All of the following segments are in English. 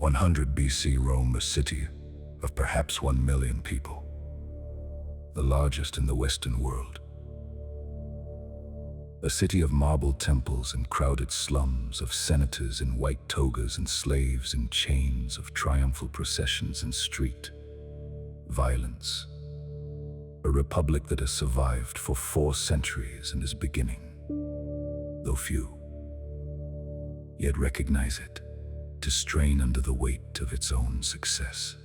100 BC, Rome, a city of perhaps 1 million people, the largest in the Western world. A city of marble temples and crowded slums, of senators in white togas and slaves in chains, of triumphal processions and street violence. A republic that has survived for 4 centuries and is beginning, though few yet recognize it, to strain under the weight of its own success.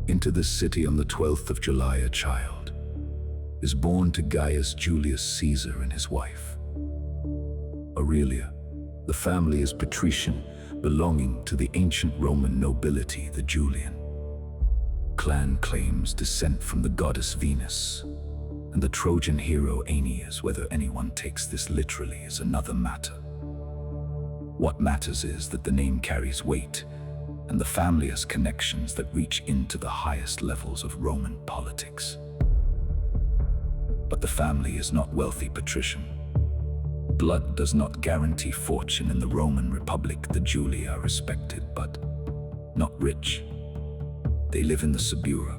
Into this city on the 12th of July, a child is born to Gaius Julius Caesar and his wife, Aurelia. The family is patrician, belonging to the ancient Roman nobility, the Julian clan claims descent from the goddess Venus and the Trojan hero Aeneas. Whether anyone takes this literally is another matter. What matters is that the name carries weight, and the family has connections that reach into the highest levels of Roman politics. But the family is not wealthy patrician. Blood does not guarantee fortune in the Roman Republic. The Julii are respected, but not rich. They live in the Suburra,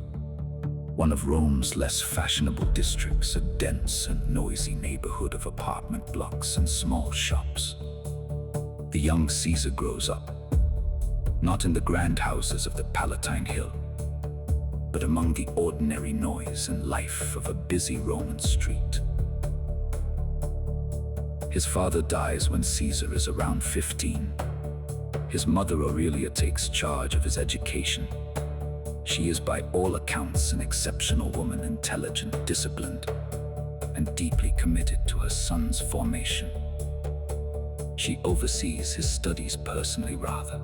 one of Rome's less fashionable districts, a dense and noisy neighborhood of apartment blocks and small shops. The young Caesar grows up, not in the grand houses of the Palatine Hill, but among the ordinary noise and life of a busy Roman street. His father dies when Caesar is around 15. His mother Aurelia takes charge of his education. She is by all accounts an exceptional woman, intelligent, disciplined, and deeply committed to her son's formation. She oversees his studies personally rather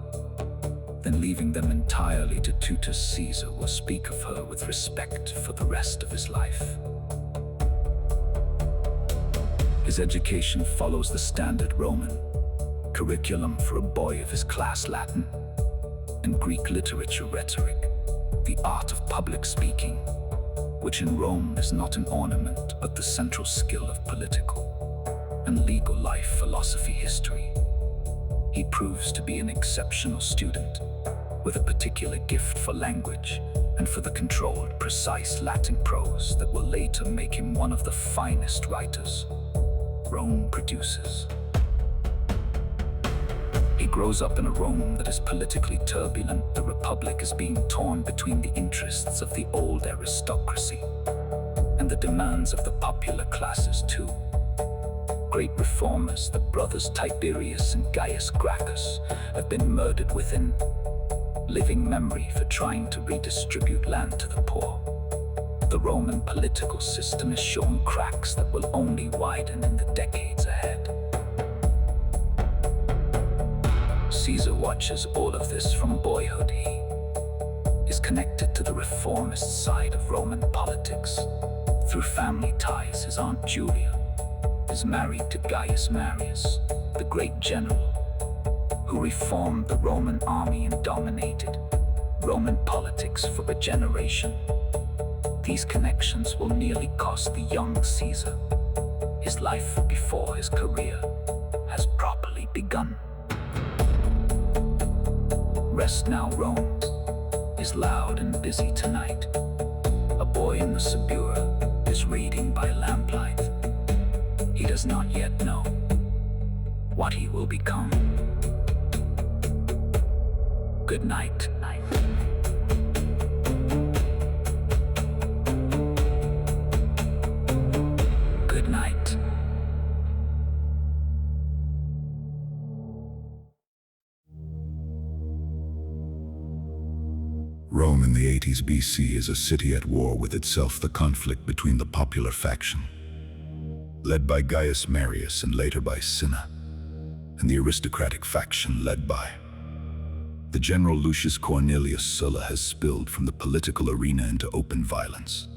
than leaving them entirely to tutors. Caesar will speak of her with respect for the rest of his life. His education follows the standard Roman curriculum for a boy of his class: Latin and Greek literature, rhetoric, the art of public speaking, which in Rome is not an ornament but the central skill of political and legal life, philosophy, history. He proves to be an exceptional student with a particular gift for language and for the controlled, precise Latin prose that will later make him one of the finest writers Rome produces. He grows up in a Rome that is politically turbulent. The Republic is being torn between the interests of the old aristocracy and the demands of the popular classes too. Great reformers, the brothers Tiberius and Gaius Gracchus, have been murdered within living memory for trying to redistribute land to the poor. The Roman political system is showing cracks that will only widen in the decades ahead. Caesar watches all of this from boyhood. He is connected to the reformist side of Roman politics. Through family ties, his Aunt Julia is married to Gaius Marius, the great general who reformed the Roman army and dominated Roman politics for a generation. These connections will nearly cost the young Caesar his life before his career has properly begun. Rest now, Rome is loud and busy tonight. A boy in the Suburra is reading by lamplight. He does not yet know what he will become. Good night. Good night. Rome in the 80s BC is a city at war with itself. The conflict between the popular faction, led by Gaius Marius and later by Cinna, and the aristocratic faction led by the general Lucius Cornelius Sulla has spilled from the political arena into open violence.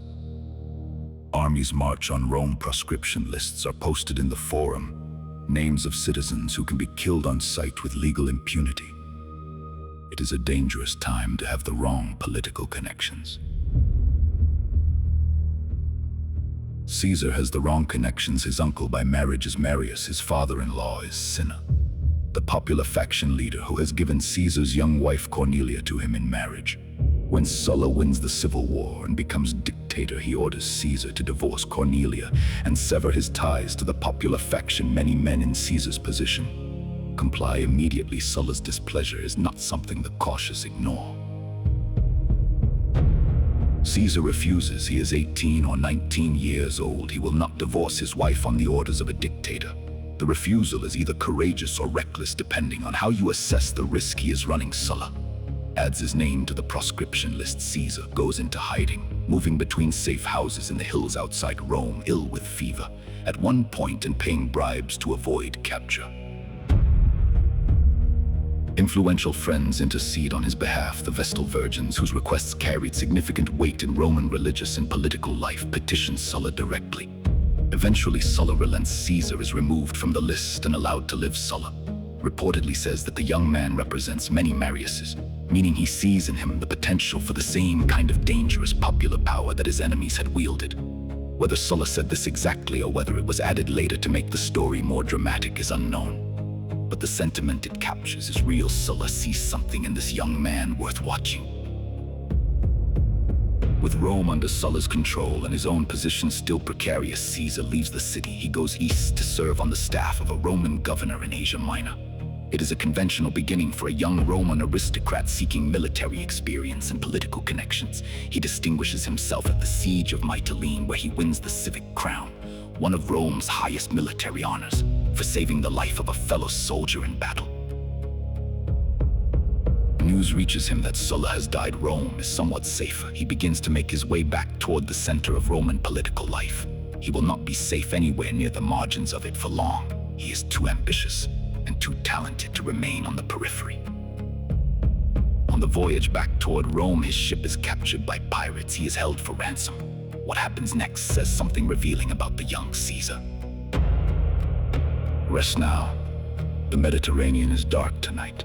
Armies march on Rome. Proscription lists are posted in the forum, names of citizens who can be killed on sight with legal impunity. It is a dangerous time to have the wrong political connections. Caesar has the wrong connections. His uncle by marriage is Marius, his father-in-law is Cinna. the popular faction leader who has given Caesar's young wife Cornelia to him in marriage. When Sulla wins the civil war and becomes dictator, he orders Caesar to divorce Cornelia and sever his ties to the popular faction. Many men in Caesar's position comply immediately. Sulla's displeasure is not something the cautious ignore. Caesar refuses. He is 18 or 19 years old. He will not divorce his wife on the orders of a dictator. The refusal is either courageous or reckless, depending on how you assess the risk he is running. Sulla adds his name to the proscription list. Caesar goes into hiding, moving between safe houses in the hills outside Rome, ill with fever, at one point, and paying bribes to avoid capture. Influential friends intercede on his behalf. The Vestal Virgins, whose requests carried significant weight in Roman religious and political life, petition Sulla directly. Eventually, Sulla relents. Caesar is removed from the list and allowed to live. Sulla reportedly says that the young man represents many Mariuses, meaning he sees in him the potential for the same kind of dangerous popular power that his enemies had wielded. Whether Sulla said this exactly or whether it was added later to make the story more dramatic is unknown. But the sentiment it captures is real. Sulla sees something in this young man worth watching. With Rome under Sulla's control and his own position still precarious, Caesar leaves the city. He goes east to serve on the staff of a Roman governor in Asia Minor. It is a conventional beginning for a young Roman aristocrat seeking military experience and political connections. He distinguishes himself at the siege of Mytilene, where he wins the civic crown, one of Rome's highest military honors, for saving the life of a fellow soldier in battle. News reaches him that Sulla has died. Rome is somewhat safer. He begins to make his way back toward the center of Roman political life. He will not be safe anywhere near the margins of it for long. He is too ambitious and too talented to remain on the periphery. On the voyage back toward Rome, his ship is captured by pirates. He is held for ransom. What happens next says something revealing about the young Caesar. Rest now. The Mediterranean is dark tonight.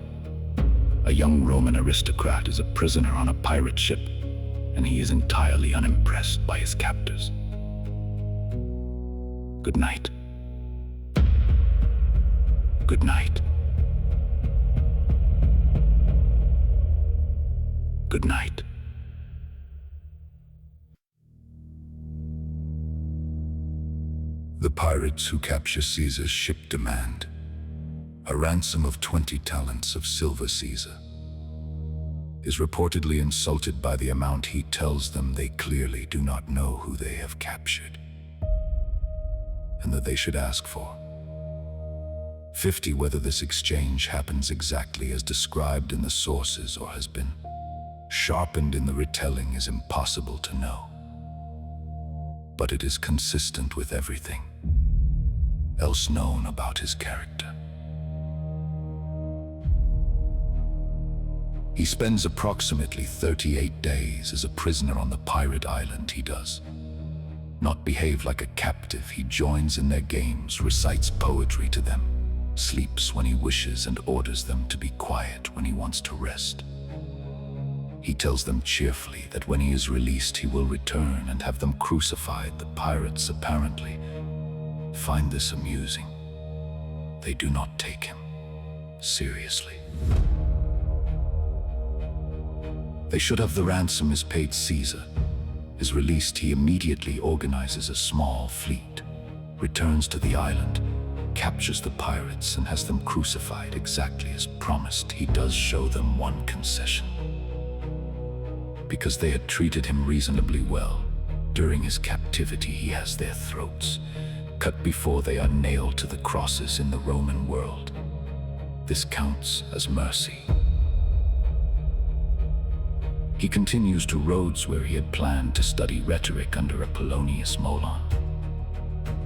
A young Roman aristocrat is a prisoner on a pirate ship, and he is entirely unimpressed by his captors. Good night. Good night. Good night. The pirates who capture Caesar's ship demand a ransom of 20 talents of silver. Caesar is reportedly insulted by the amount he tells them. They clearly do not know who they have captured, and that they should ask for 50. Whether this exchange happens exactly as described in the sources or has been sharpened in the retelling is impossible to know. But it is consistent with everything else known about his character. He spends approximately 38 days as a prisoner on the pirate island. He does not behave like a captive. He joins in their games, recites poetry to them, sleeps when he wishes, and orders them to be quiet when he wants to rest. He tells them cheerfully that when he is released, he will return and have them crucified. The pirates apparently find this amusing. They do not take him seriously. They should have the ransom is paid. Caesar is released. He immediately organizes a small fleet, returns to the island, captures the pirates, and has them crucified exactly as promised. He does show them one concession. Because they had treated him reasonably well during his captivity, he has their throats cut before they are nailed to the crosses in the Roman world. This counts as mercy. He continues to Rhodes, where he had planned to study rhetoric under Apollonius Molon,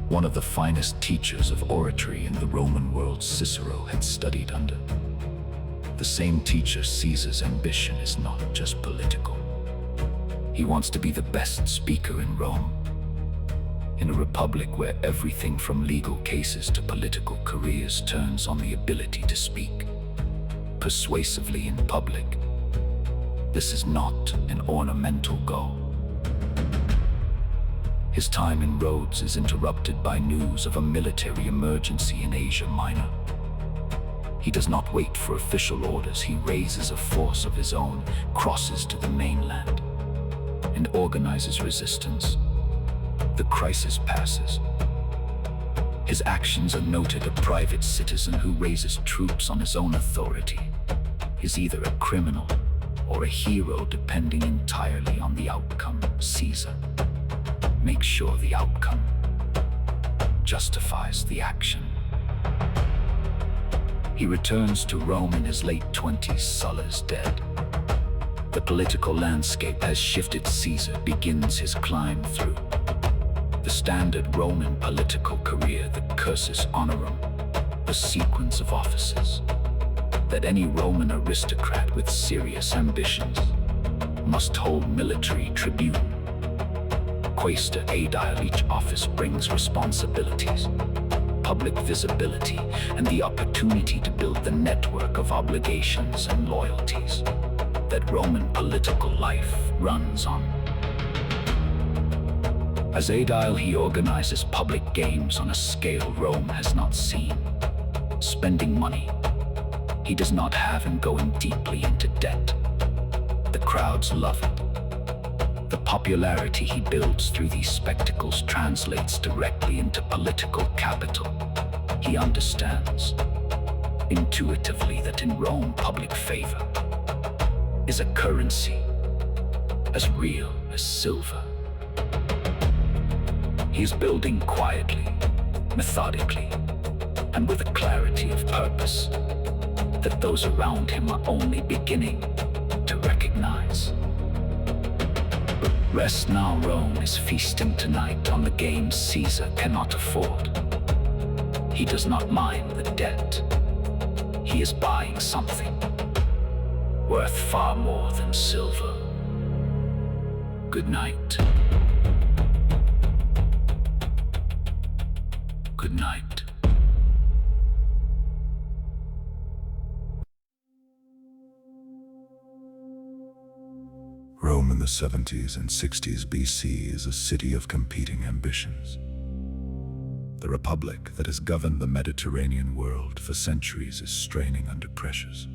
one of the finest teachers of oratory in the Roman world. Cicero had studied under the same teacher. Caesar's ambition is not just political. He wants to be the best speaker in Rome. In a republic where everything from legal cases to political careers turns on the ability to speak persuasively in public, this is not an ornamental goal. His time in Rhodes is interrupted by news of a military emergency in Asia Minor. He does not wait for official orders. He raises a force of his own, crosses to the mainland, and organizes resistance. The crisis passes. His actions are noted. A private citizen who raises troops on his own authority is either a criminal or a hero, depending entirely on the outcome. Caesar makes sure the outcome justifies the action. He returns to Rome in his late 20s. Sulla is dead. The political landscape has shifted. Caesar begins his climb through the standard Roman political career, the cursus, honorum, a sequence of offices that any Roman aristocrat with serious ambitions must hold: military tribune, quaestor, aedile. Each office brings responsibilities, public visibility, and the opportunity to build the network of obligations and loyalties that Roman political life runs on. As aedile, he organizes public games on a scale Rome has not seen, spending money he does not have and going deeply into debt. The crowds love it. The popularity he builds through these spectacles translates directly into political capital. He understands intuitively that in Rome, public favor is a currency as real as silver. He is building quietly, methodically, and with a clarity of purpose that those around him are only beginning to recognize. But rest now. Rome is feasting tonight on the games Caesar cannot afford. He does not mind the debt. He is buying something worth far more than silver. Good night. Good night. Rome in the 70s and 60s BC is a city of competing ambitions. The republic that has governed the Mediterranean world for centuries is straining under pressures.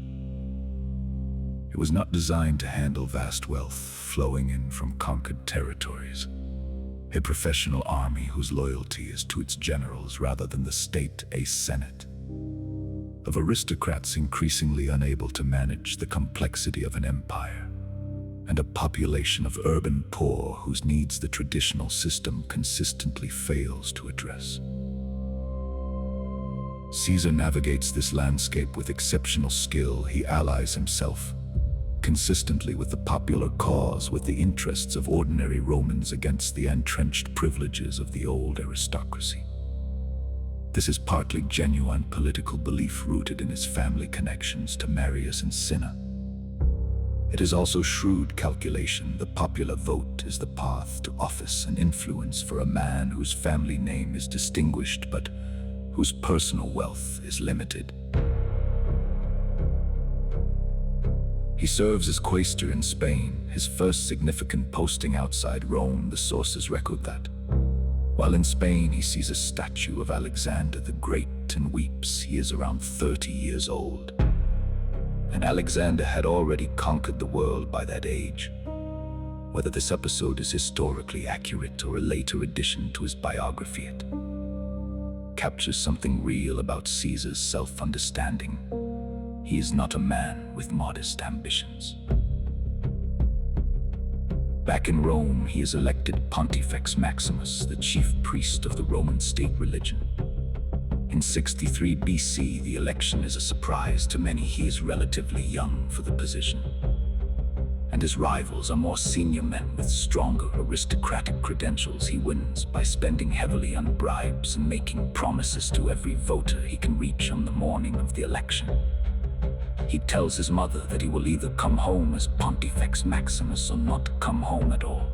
It was not designed to handle vast wealth flowing in from conquered territories, a professional army whose loyalty is to its generals rather than the state, a senate of aristocrats increasingly unable to manage the complexity of an empire, and a population of urban poor whose needs the traditional system consistently fails to address. Caesar navigates this landscape with exceptional skill. He allies himself consistently with the popular cause, with the interests of ordinary Romans against the entrenched privileges of the old aristocracy. This is partly genuine political belief rooted in his family connections to Marius and Cinna. It is also shrewd calculation. The popular vote is the path to office and influence for a man whose family name is distinguished but whose personal wealth is limited. He serves as quaestor in Spain, his first significant posting outside Rome. The sources record that while in Spain he sees a statue of Alexander the Great and weeps. He is around 30 years old, and Alexander had already conquered the world by that age. Whether this episode is historically accurate or a later addition to his biography, it captures something real about Caesar's self-understanding. He is not a man with modest ambitions. Back in Rome, he is elected Pontifex Maximus, the chief priest of the Roman state religion. In 63 BC, the election is a surprise to many. He is relatively young for the position, and his rivals are more senior men with stronger aristocratic credentials. He wins by spending heavily on bribes and making promises to every voter he can reach on the morning of the election. He tells his mother that he will either come home as Pontifex Maximus or not come home at all.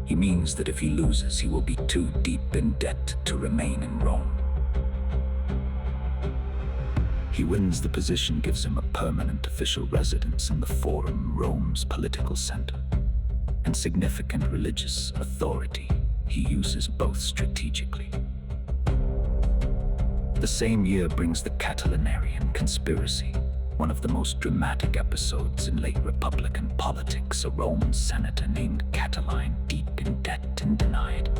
He means that if he loses, he will be too deep in debt to remain in Rome. He wins the position, gives him a permanent official residence in the Forum, Rome's political center, and significant religious authority. He uses both strategically. The same year brings the Catilinarian conspiracy, one of the most dramatic episodes in late Republican politics. A Roman senator named Catiline, deep in debt and denied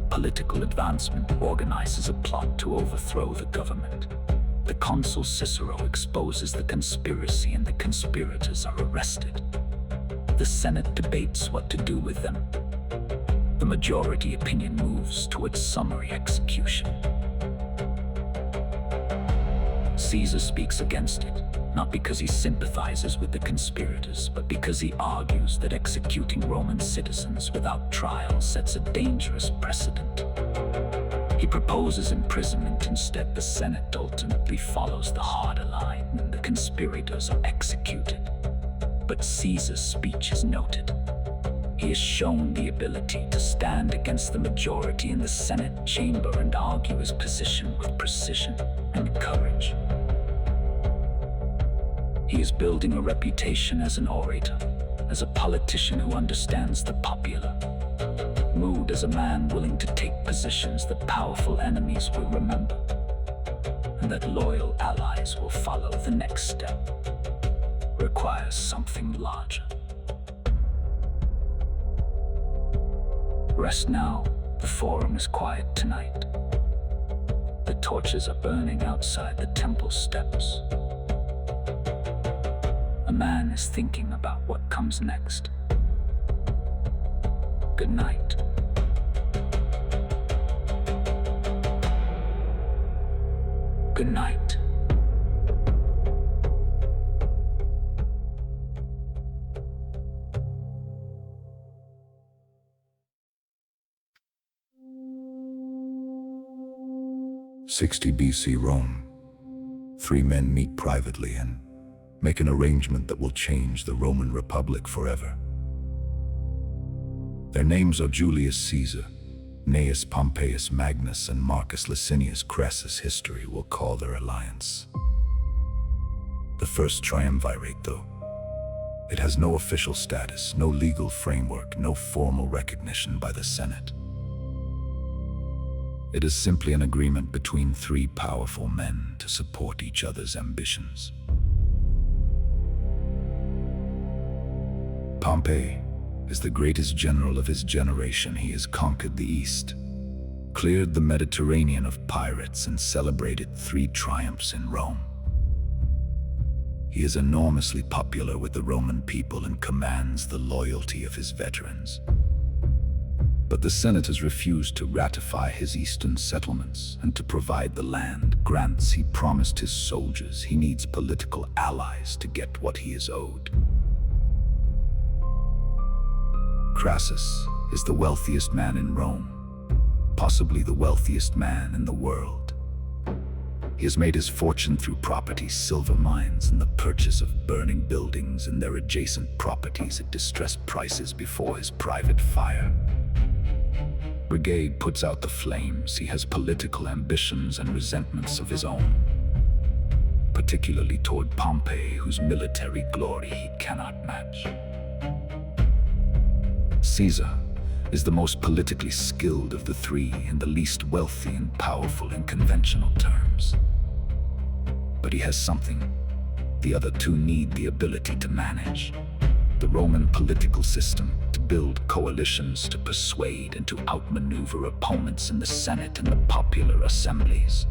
political advancement, organizes a plot to overthrow the government. The consul Cicero exposes the conspiracy and the conspirators are arrested. The Senate debates what to do with them. The majority opinion moves towards summary execution. Caesar speaks against it, not because he sympathizes with the conspirators, but because he argues that executing Roman citizens without trial sets a dangerous precedent. He proposes imprisonment instead. The Senate ultimately follows the harder line, and the conspirators are executed. But Caesar's speech is noted. He has shown the ability to stand against the majority in the Senate chamber and argue his position with precision and courage. He is building a reputation as an orator, as a politician who understands the popular mood, as a man willing to take positions that powerful enemies will remember, and that loyal allies will follow. The next step requires something larger. Rest now, the forum is quiet tonight. The torches are burning outside the temple steps. A man is thinking about what comes next. Good night. Good night. '60 BC Rome. Three men meet privately and make an arrangement that will change the Roman Republic forever. Their names are Julius Caesar, Gnaeus Pompeius Magnus, and Marcus Licinius Crassus. History will call their alliance the First Triumvirate, though it has no official status, no legal framework, no formal recognition by the Senate. It is simply an agreement between three powerful men to support each other's ambitions. Pompey is the greatest general of his generation. He has conquered the East, cleared the Mediterranean of pirates, and celebrated 3 triumphs in Rome. He is enormously popular with the Roman people and commands the loyalty of his veterans. But the senators refused to ratify his eastern settlements and to provide the land grants he promised his soldiers. He needs political allies to get what he is owed. Crassus is the wealthiest man in Rome, possibly the wealthiest man in the world. He has made his fortune through property, silver mines, and the purchase of burning buildings and their adjacent properties at distressed prices before his private fire brigade puts out the flames. He has political ambitions and resentments of his own, particularly toward Pompey, whose military glory he cannot match. Caesar is the most politically skilled of the three and the least wealthy and powerful in conventional terms. But he has something the other two need: the ability to manage the Roman political system, to build coalitions, to persuade and to outmaneuver opponents in the Senate and the popular assemblies.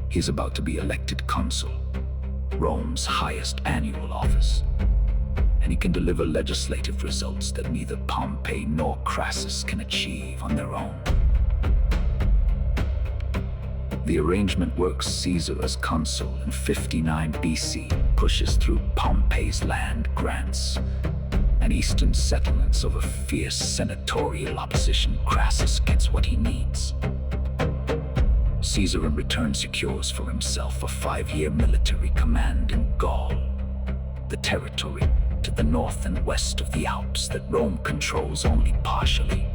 He is about to be elected consul, Rome's highest annual office, and he can deliver legislative results that neither Pompey nor Crassus can achieve on their own. The arrangement works. Caesar as consul in 59 BC pushes through Pompey's land grants and eastern settlements over fierce senatorial opposition. Crassus gets what he needs. Caesar in return secures for himself a 5-year military command in Gaul, the territory to the north and west of the Alps that Rome controls only partially.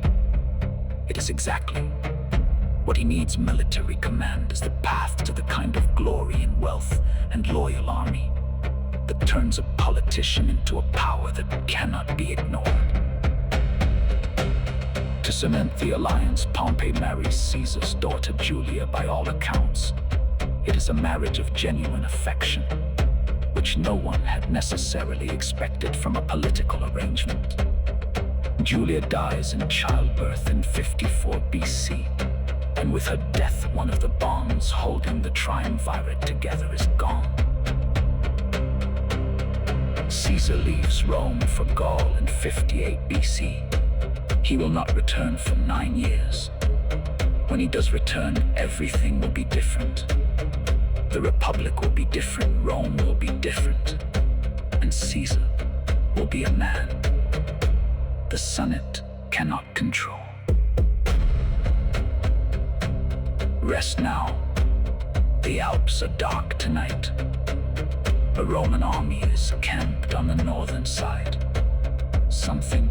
It is exactly what he needs. Military command is the path to the kind of glory and wealth and loyal army that turns a politician into a power that cannot be ignored. To cement the alliance, Pompey marries Caesar's daughter Julia. By all accounts, it is a marriage of genuine affection, which no one had necessarily expected from a political arrangement. Julia dies in childbirth in 54 BC, and with her death, one of the bonds holding the Triumvirate together is gone. Caesar leaves Rome for Gaul in 58 BC. He will not return for 9 years. When he does return, everything will be different. The Republic will be different, Rome will be different, and Caesar will be a man the Senate cannot control. Rest now. The Alps are dark tonight. A Roman army is camped on the northern side. Something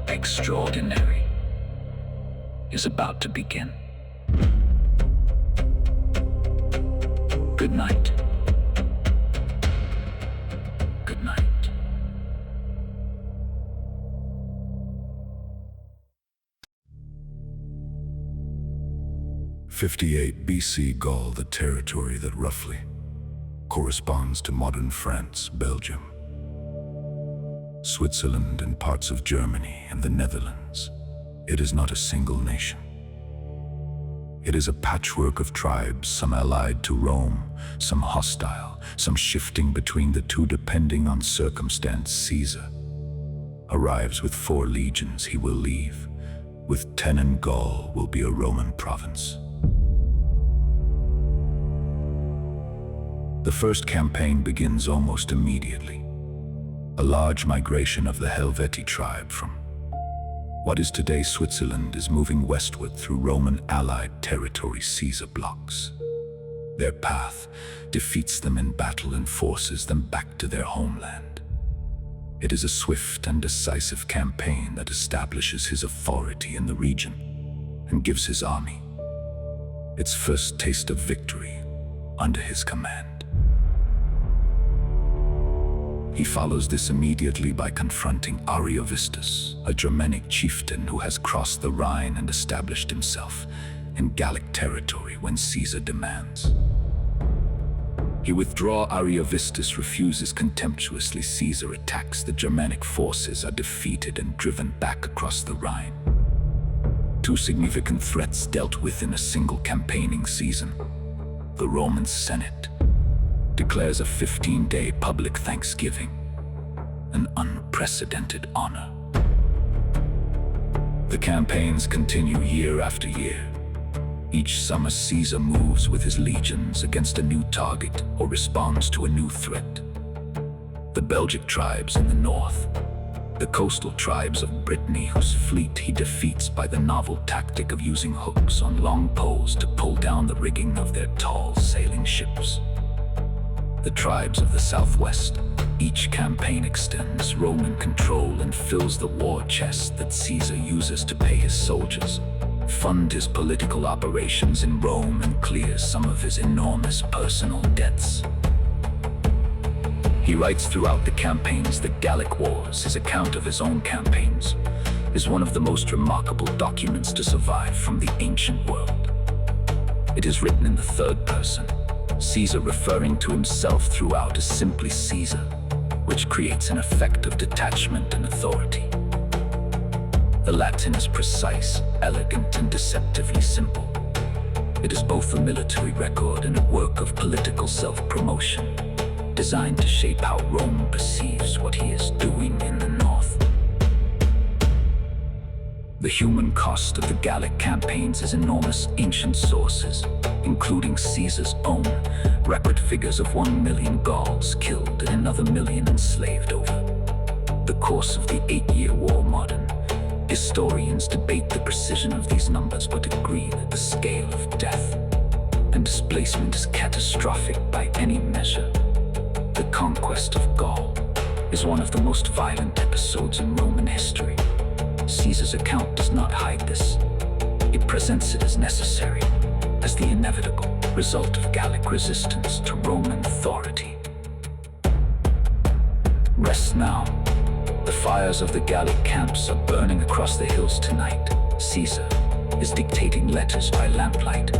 extraordinary is about to begin. Good night. Good night. 58 BC Gaul, the territory that roughly corresponds to modern France, Belgium, Switzerland, and parts of Germany and the Netherlands. It is not a single nation. It is a patchwork of tribes, some allied to Rome, some hostile, some shifting between the two depending on circumstance. Caesar arrives with 4 legions. He will leave with 10, and Gaul will be a Roman province. The first campaign begins almost immediately. A large migration of the Helvetii tribe from what is today Switzerland is moving westward through Roman allied territory. Caesar blocks their path, defeats them in battle, and forces them back to their homeland. It is a swift and decisive campaign that establishes his authority in the region and gives his army its first taste of victory under his command. He follows this immediately by confronting Ariovistus, a Germanic chieftain who has crossed the Rhine and established himself in Gallic territory when Caesar demands. He withdraws. Ariovistus refuses contemptuously. Caesar attacks. The Germanic forces are defeated and driven back across the Rhine. 2 significant threats dealt with in a single campaigning season. The Roman Senate declares a 15-day public thanksgiving, an unprecedented honor. The campaigns continue year after year. Each summer, Caesar moves with his legions against a new target or responds to a new threat. The Belgic tribes in the north, the coastal tribes of Brittany, whose fleet he defeats by the novel tactic of using hooks on long poles to pull down the rigging of their tall sailing ships. The tribes of the southwest. Each campaign extends Roman control and fills the war chest that Caesar uses to pay his soldiers, fund his political operations in Rome, and clear some of his enormous personal debts. He writes throughout the campaigns the Gallic Wars. His account of his own campaigns is one of the most remarkable documents to survive from the ancient world. It is written in the third person, Caesar referring to himself throughout as simply Caesar, which creates an effect of detachment and authority. The Latin is precise, elegant, and deceptively simple. It is both a military record and a work of political self-promotion, designed to shape how Rome perceives what he is doing in the north. The human cost of the Gallic campaigns is enormous. Ancient sources, including Caesar's own, record figures of 1 million Gauls killed and another million enslaved over the course of the 8-year war. Modern historians debate the precision of these numbers, but agree that the scale of death and displacement is catastrophic by any measure. The Conquest of Gaul is one of the most violent episodes in Roman history. Caesar's account does not hide this. It presents it as necessary, as the inevitable result of Gallic resistance to Roman authority. Rest now. The fires of the Gallic camps are burning across the hills tonight. Caesar is dictating letters by lamplight.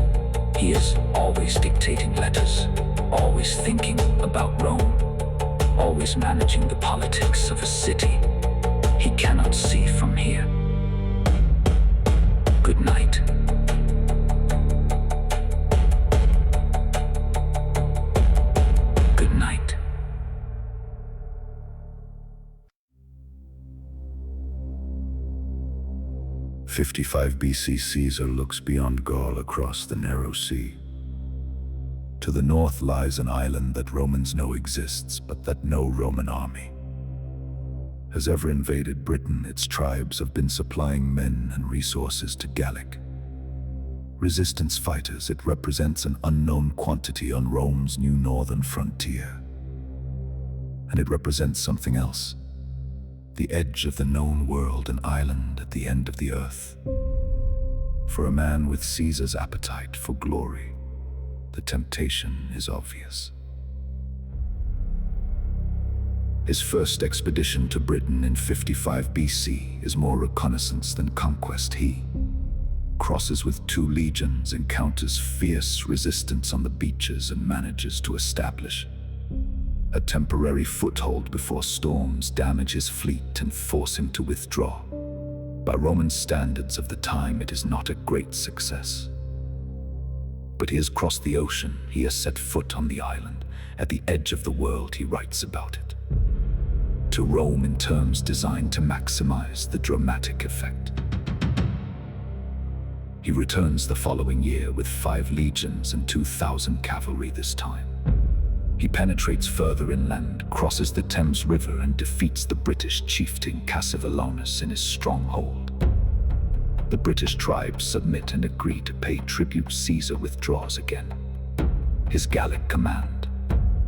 He is always dictating letters, always thinking about Rome, always managing the politics of a city he cannot see from here. Good night. Good night. '55 BC, Caesar looks beyond Gaul across the narrow sea. To the north lies an island that Romans know exists, but that no Roman army has ever invaded. Britain, its tribes have been supplying men and resources to Gallic resistance fighters. It represents an unknown quantity on Rome's new northern frontier. And it represents something else. The edge of the known world, an island at the end of the earth. For a man with Caesar's appetite for glory, the temptation is obvious. His first expedition to Britain in 55 BC is more reconnaissance than conquest. He crosses with 2 legions, encounters fierce resistance on the beaches, and manages to establish a temporary foothold before storms damage his fleet and force him to withdraw. By Roman standards of the time, it is not a great success. But he has crossed the ocean, he has set foot on the island. At the edge of the world, he writes about it to Rome in terms designed to maximize the dramatic effect. He returns the following year with 5 legions and 2,000 cavalry this time. He penetrates further inland, crosses the Thames River, and defeats the British chieftain Cassivellaunus in his stronghold. The British tribes submit and agree to pay tribute. Caesar withdraws again. His Gallic command,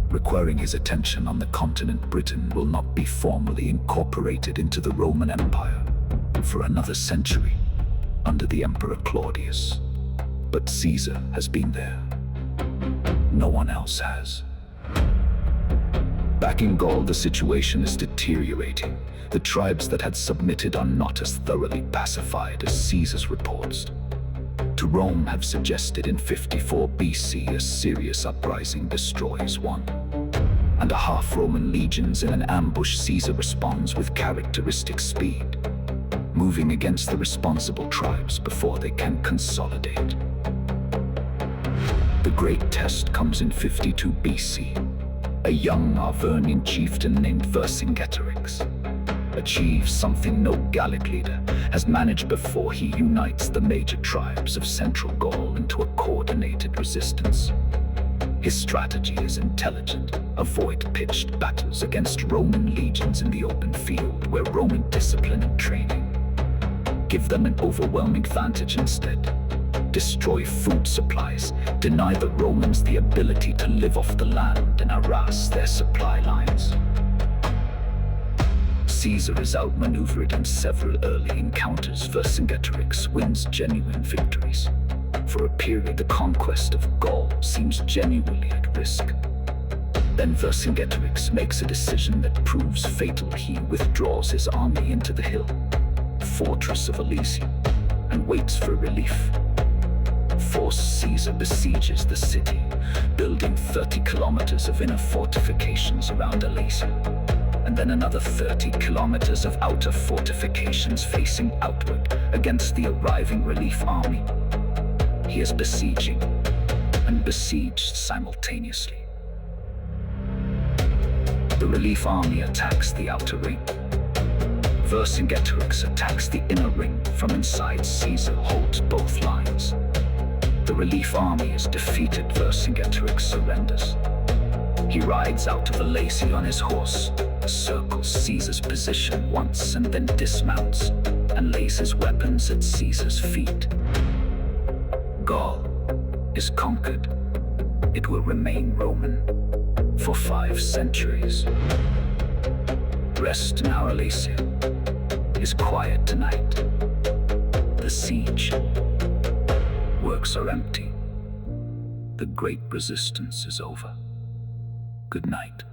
requiring his attention on the continent Britain, will not be formally incorporated into the Roman Empire for another century under the Emperor Claudius. But Caesar has been there. No one else has. Back in Gaul, the situation is deteriorating. The tribes that had submitted are not as thoroughly pacified as Caesar's reports to Rome have suggested. In 54 BC, a serious uprising destroys 1.5 Roman legions in an ambush. Caesar responds with characteristic speed, moving against the responsible tribes before they can consolidate. The great test comes in 52 BC. A young Arvernian chieftain named Vercingetorix achieves something no Gallic leader has managed before. He unites the major tribes of central Gaul into a coordinated resistance. His strategy is intelligent. Avoid pitched battles against Roman legions in the open field, where Roman discipline and training give them an overwhelming advantage. Instead, destroy food supplies, deny the Romans the ability to live off the land, and harass their supply lines. Caesar is outmaneuvered in several early encounters. Vercingetorix wins genuine victories. For a period, the conquest of Gaul seems genuinely at risk. Then Vercingetorix makes a decision that proves fatal. He withdraws his army into the hill fortress of Alesia and waits for relief. Caesar besieges the city, building 30 kilometers of inner fortifications around Alesia, and then another 30 kilometers of outer fortifications facing outward against the arriving relief army. He is besieging and besieged simultaneously. The relief army attacks the outer ring. Vercingetorix attacks the inner ring from inside. Caesar holds both lines. The relief army is defeated. Vercingetorix surrenders. He rides out of Alesia on his horse, circles Caesar's position once, and then dismounts and lays his weapons at Caesar's feet. Gaul is conquered. It will remain Roman for 5 centuries. Rest now, Alesia is quiet tonight. The siege works are empty. The great resistance is over. Good night.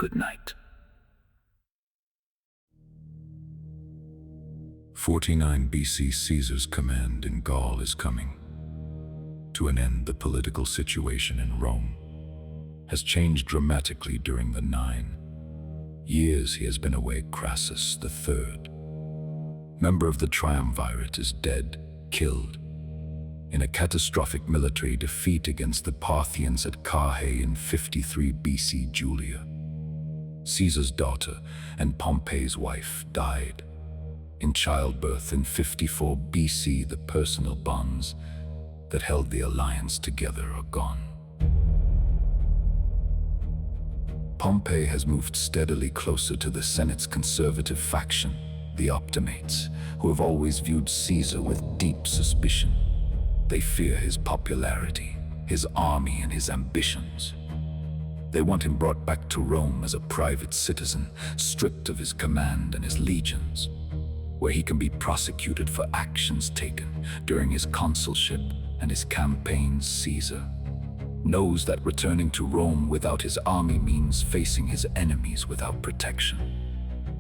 Good night. 49 BC, Caesar's command in Gaul is coming to an end. The political situation in Rome has changed dramatically during the 9 years he has been away. Crassus III, member of the Triumvirate, is dead, killed in a catastrophic military defeat against the Parthians at Carrhae in 53 BC. Julia, Caesar's daughter and Pompey's wife, died in childbirth in 54 BC. The personal bonds that held the alliance together are gone. Pompey has moved steadily closer to the Senate's conservative faction, the Optimates, who have always viewed Caesar with deep suspicion. They fear his popularity, his army, and his ambitions. They want him brought back to Rome as a private citizen, stripped of his command and his legions, where he can be prosecuted for actions taken during his consulship and his campaigns. Caesar knows that returning to Rome without his army means facing his enemies without protection.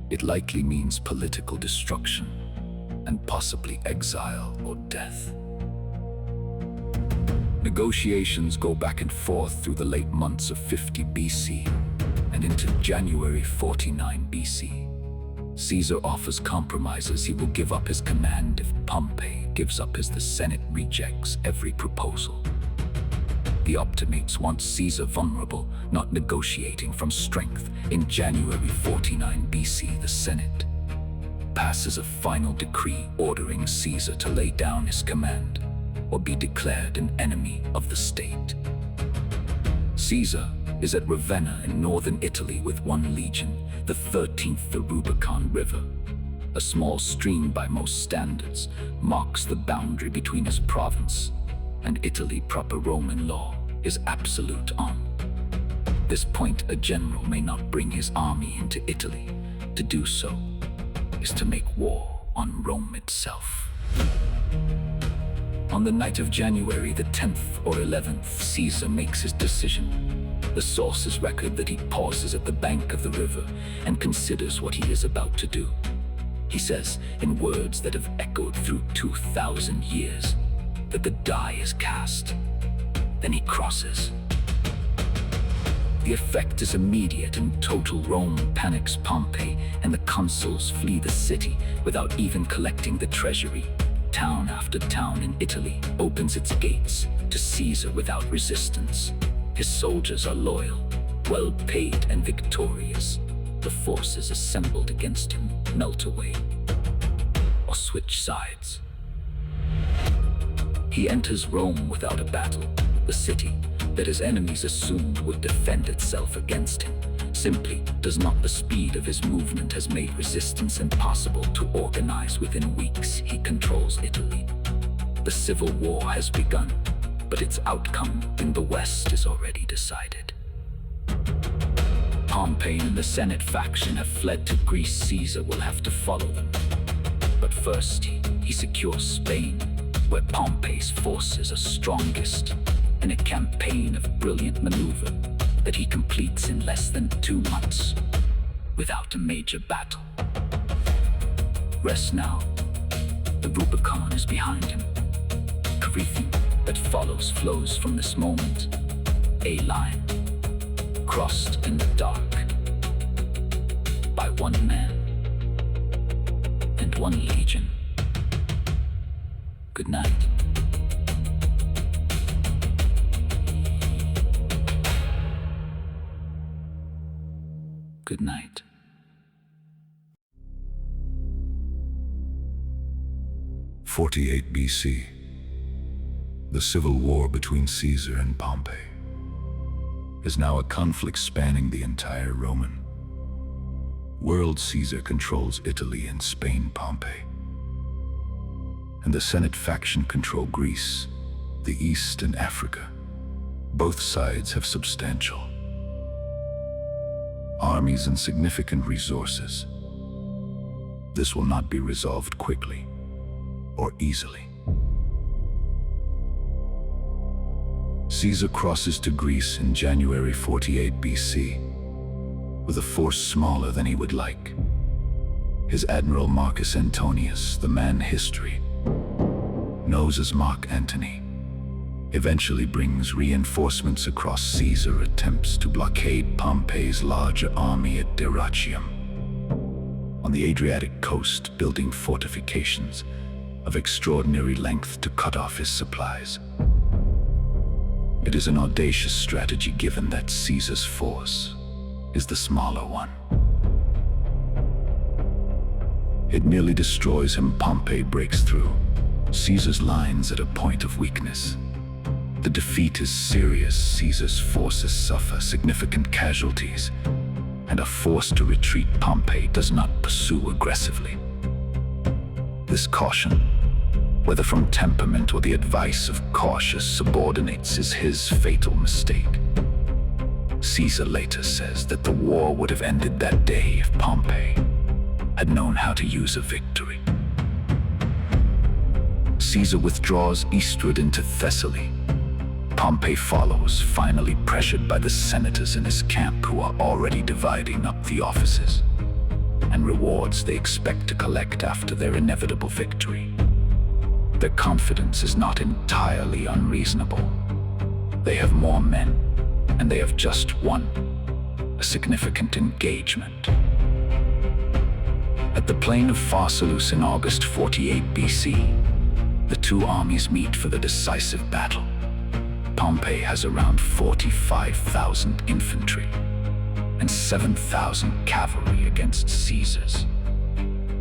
It likely means political destruction and possibly exile or death. Negotiations go back and forth through the late months of 50 BC and into January 49 BC. Caesar offers compromises. He will give up his command if Pompey gives up his. The Senate rejects every proposal. The Optimates want Caesar vulnerable, not negotiating from strength. In January 49 BC, the Senate passes a final decree ordering Caesar to lay down his command or be declared an enemy of the state. Caesar is at Ravenna in northern Italy with 1 legion, the 13th. The Rubicon River, a small stream by most standards, marks the boundary between his province and Italy proper. Roman law is absolute on this point. A general may not bring his army into Italy. To do so is to make war on Rome itself. On the night of January the 10th or 11th, Caesar makes his decision. The sources record that he pauses at the bank of the river and considers what he is about to do. He says, in words that have echoed through 2,000 years, that the die is cast. Then he crosses. The effect is immediate and total. Rome panics. Pompey and the consuls flee the city without even collecting the treasury. Town after town in Italy opens its gates to Caesar without resistance. His soldiers are loyal, well paid, and victorious. The forces assembled against him melt away or switch sides. He enters Rome without a battle. The city that his enemies assumed would defend itself against him simply does not. The speed of his movement has made resistance impossible to organize. Within weeks, he controls Italy. The civil war has begun, but its outcome in the West is already decided. Pompey and the Senate faction have fled to Greece. Caesar will have to follow them. But first, he secures Spain, where Pompey's forces are strongest, in a campaign of brilliant maneuver that he completes in less than 2 months, without a major battle. Rest now. The Rubicon is behind him. Everything that follows flows from this moment. A line crossed in the dark by 1 man and 1 legion. Good night. Good night. '48 BC. The civil war between Caesar and Pompey is now a conflict spanning the entire Roman world. Caesar controls Italy and Spain. Pompey and the Senate faction control Greece, the East, and Africa. Both sides have substantial armies and significant resources. This will not be resolved quickly or easily. Caesar crosses to Greece in January 48 BC with a force smaller than he would like. His admiral Marcus Antonius, the man history knows as Mark Antony, eventually brings reinforcements across Caesar attempts to blockade Pompey's larger army at Dyrrhachium, on the Adriatic coast, building fortifications of extraordinary length to cut off his supplies. It is an audacious strategy given that Caesar's force is the smaller one. It nearly destroys him. Pompey breaks through Caesar's lines at a point of weakness. The defeat is serious. Caesar's forces suffer significant casualties and are forced to retreat. Pompey does not pursue aggressively. This caution, whether from temperament or the advice of cautious subordinates, is his fatal mistake. Caesar later says that the war would have ended that day if Pompey had known how to use a victory. Caesar withdraws eastward into Thessaly. Pompey follows, finally pressured by the senators in his camp, who are already dividing up the offices and rewards they expect to collect after their inevitable victory. Their confidence is not entirely unreasonable. They have more men, and they have just won a significant engagement. At the plain of Pharsalus in August 48 BC, the two armies meet for the decisive battle. Pompey has around 45,000 infantry and 7,000 cavalry against Caesar's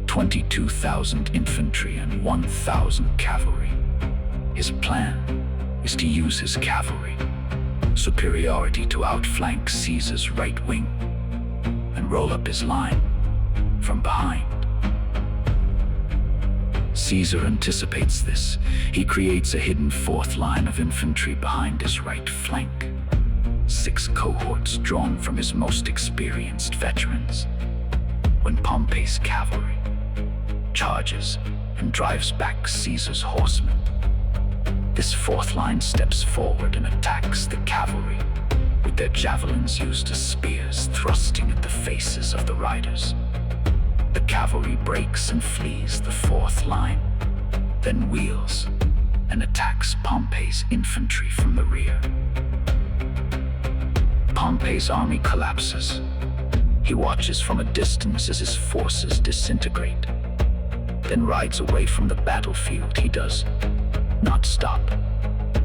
22,000 infantry and 1,000 cavalry. His plan is to use his cavalry superiority to outflank Caesar's right wing and roll up his line from behind. Caesar anticipates this. He creates a hidden fourth line of infantry behind his right flank. 6 cohorts drawn from his most experienced veterans. When Pompey's cavalry charges and drives back Caesar's horsemen, this fourth line steps forward and attacks the cavalry, with their javelins used as spears thrusting at the faces of the riders. The cavalry breaks and flees the fourth line, then wheels and attacks Pompey's infantry from the rear. Pompey's army collapses. He watches from a distance as his forces disintegrate, then rides away from the battlefield. He does not stop.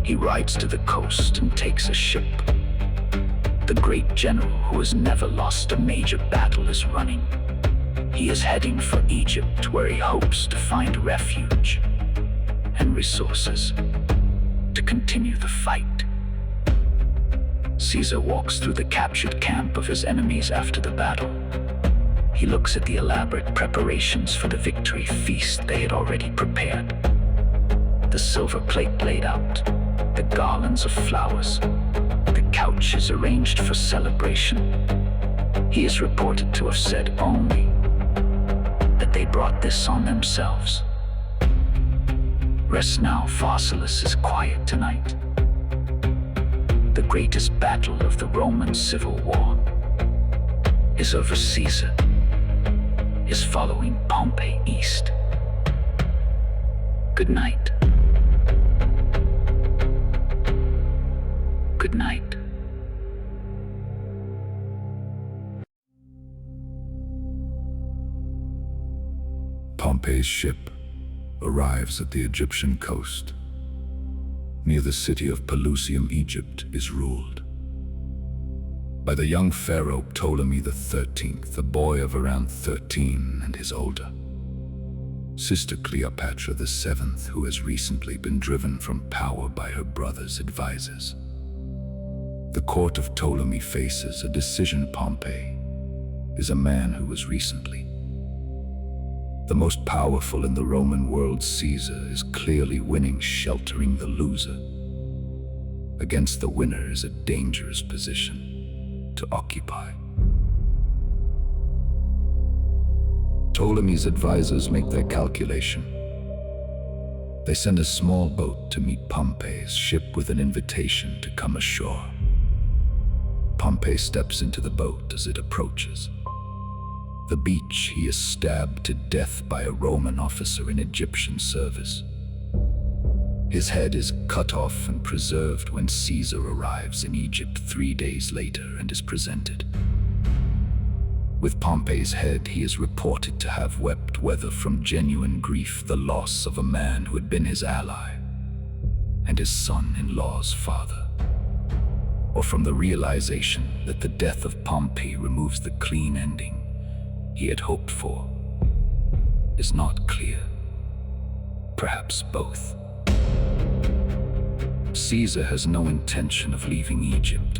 He rides to the coast and takes a ship. The great general who has never lost a major battle is running. He is heading for Egypt, where he hopes to find refuge and resources to continue the fight. Caesar walks through the captured camp of his enemies after the battle. He looks at the elaborate preparations for the victory feast they had already prepared. The silver plate laid out, the garlands of flowers, the couches arranged for celebration. He is reported to have said only that they brought this on themselves. Rest now, Pharsalus is quiet tonight. The greatest battle of the Roman Civil War is over. Caesar is following Pompey east. Good night. Good night. Pompey's ship arrives at the Egyptian coast. Near the city of Pelusium, Egypt is ruled by the young pharaoh Ptolemy XIII, a boy of around 13, and his older sister Cleopatra VII, who has recently been driven from power by her brother's advisors. The court of Ptolemy faces a decision. Pompey is a man who was recently the most powerful in the Roman world. Caesar is clearly winning. Sheltering the loser against the winner is a dangerous position to occupy. Ptolemy's advisors make their calculation. They send a small boat to meet Pompey's ship with an invitation to come ashore. Pompey steps into the boat as it approaches. The beach, he is stabbed to death by a Roman officer in Egyptian service. His head is cut off and preserved when Caesar arrives in Egypt 3 days later and is presented. With Pompey's head, he is reported to have wept, whether from genuine grief, the loss of a man who had been his ally and his son-in-law's father, or from the realization that the death of Pompey removes the clean ending he had hoped for, is not clear. Perhaps both. Caesar has no intention of leaving Egypt.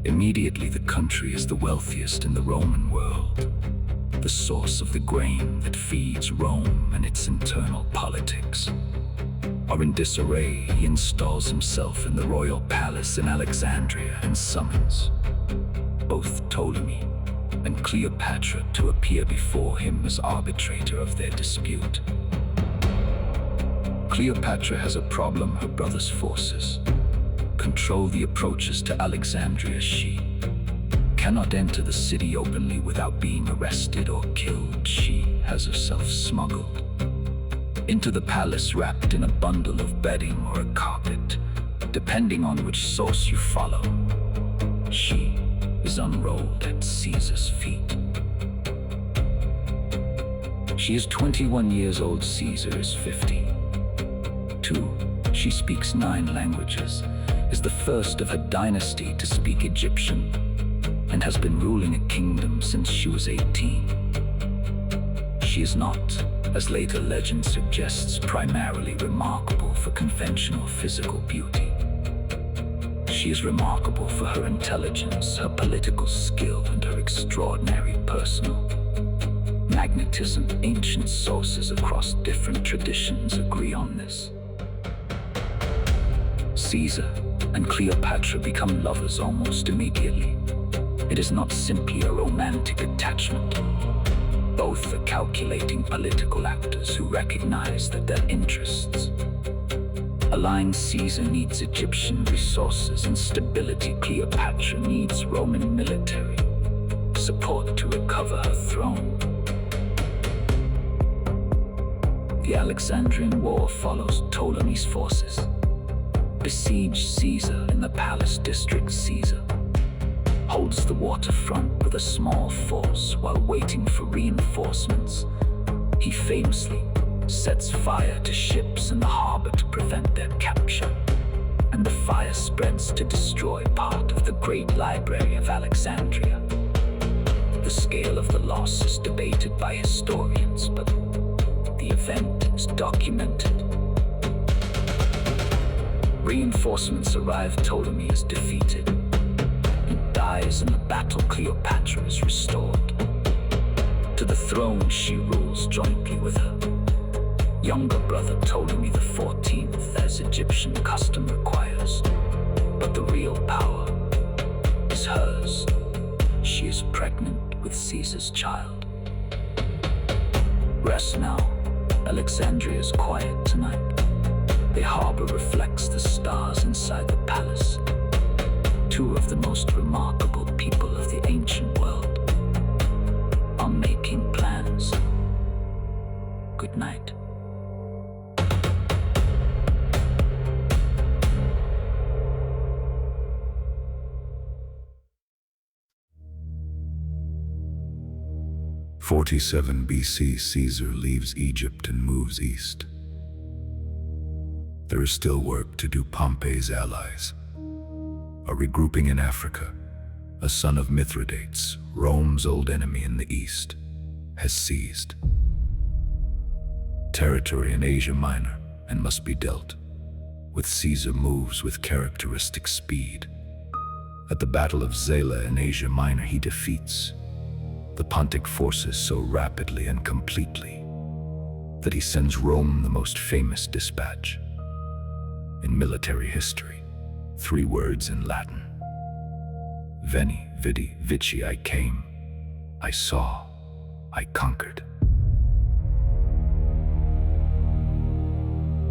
Immediately, the country is the wealthiest in the Roman world, the source of the grain that feeds Rome, and its internal politics are in disarray. He installs himself in the royal palace in Alexandria and summons both Ptolemy and Cleopatra to appear before him as arbitrator of their dispute. Cleopatra has a problem. Her brother's forces control the approaches to Alexandria. She cannot enter the city openly without being arrested or killed. She has herself smuggled into the palace, wrapped in a bundle of bedding or a carpet, depending on which source you follow. She is unrolled at Caesar's feet. She is 21 years old. Caesar is 52. She speaks 9 languages, is the first of her dynasty to speak Egyptian, and has been ruling a kingdom since she was 18. She is not, as later legend suggests, primarily remarkable for conventional physical beauty. She is remarkable for her intelligence, her political skill, and her extraordinary personal magnetism. Ancient sources across different traditions agree on this. Caesar and Cleopatra become lovers almost immediately. It is not simply a romantic attachment. Both are calculating political actors who recognize that their interests align. Caesar needs Egyptian resources and stability. Cleopatra needs Roman military support to recover her throne. The Alexandrian War follows. Ptolemy's forces besiege Caesar in the palace district. Caesar holds the waterfront with a small force while waiting for reinforcements. He famously sets fire to ships in the harbor to prevent their capture, and the fire spreads to destroy part of the great library of Alexandria. The scale of the loss is debated by historians, but the event is documented. Reinforcements arrive. Ptolemy is defeated and dies in the battle. Cleopatra is restored to the throne. She rules jointly with her younger brother Ptolemy XIV, as Egyptian custom requires. But the real power is hers. She is pregnant with Caesar's child. Rest now. Alexandria is quiet tonight. The harbor reflects the stars inside the palace. 2 of the most remarkable people of the ancient world are making plans. Good night. '47 BC, Caesar leaves Egypt and moves east. There is still work to do. Pompey's allies are regrouping in Africa. A son of Mithridates, Rome's old enemy in the east, has seized territory in Asia Minor and must be dealt with. Caesar moves with characteristic speed. At the Battle of Zela in Asia Minor, he defeats the Pontic forces so rapidly and completely that he sends Rome the most famous dispatch in military history. 3 words in Latin: Veni, vidi, vici. I came, I saw, I conquered.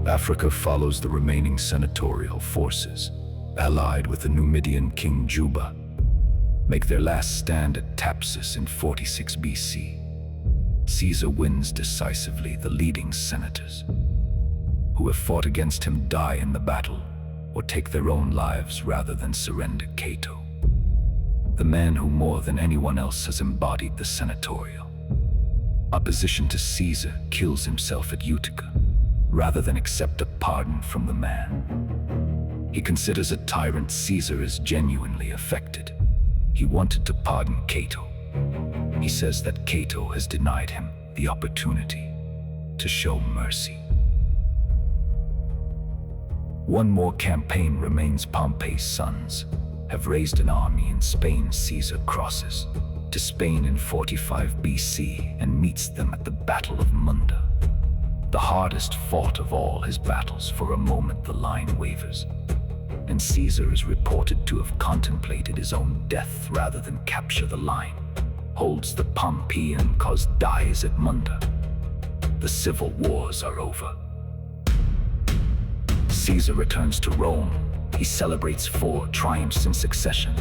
Africa follows the remaining senatorial forces, allied with the Numidian king Juba make their last stand at Thapsus in 46 BC. Caesar wins decisively. The leading senators who have fought against him die in the battle or take their own lives rather than surrender Cato, the man who more than anyone else has embodied the senatorial opposition to Caesar, kills himself at Utica rather than accept a pardon from the man. He considers a tyrant Caesar as genuinely affected. He wanted to pardon Cato. He says that Cato has denied him the opportunity to show mercy. One more campaign remains. Pompey's sons have raised an army in Spain. Caesar crosses to Spain in 45 BC and meets them at the Battle of Munda, the hardest fought of all his battles. For a moment the line wavers, and Caesar is reported to have contemplated his own death rather than capture the line, holds the Pompeian cause, dies at Munda. The civil wars are over. Caesar returns to Rome. He celebrates 4 triumphs in succession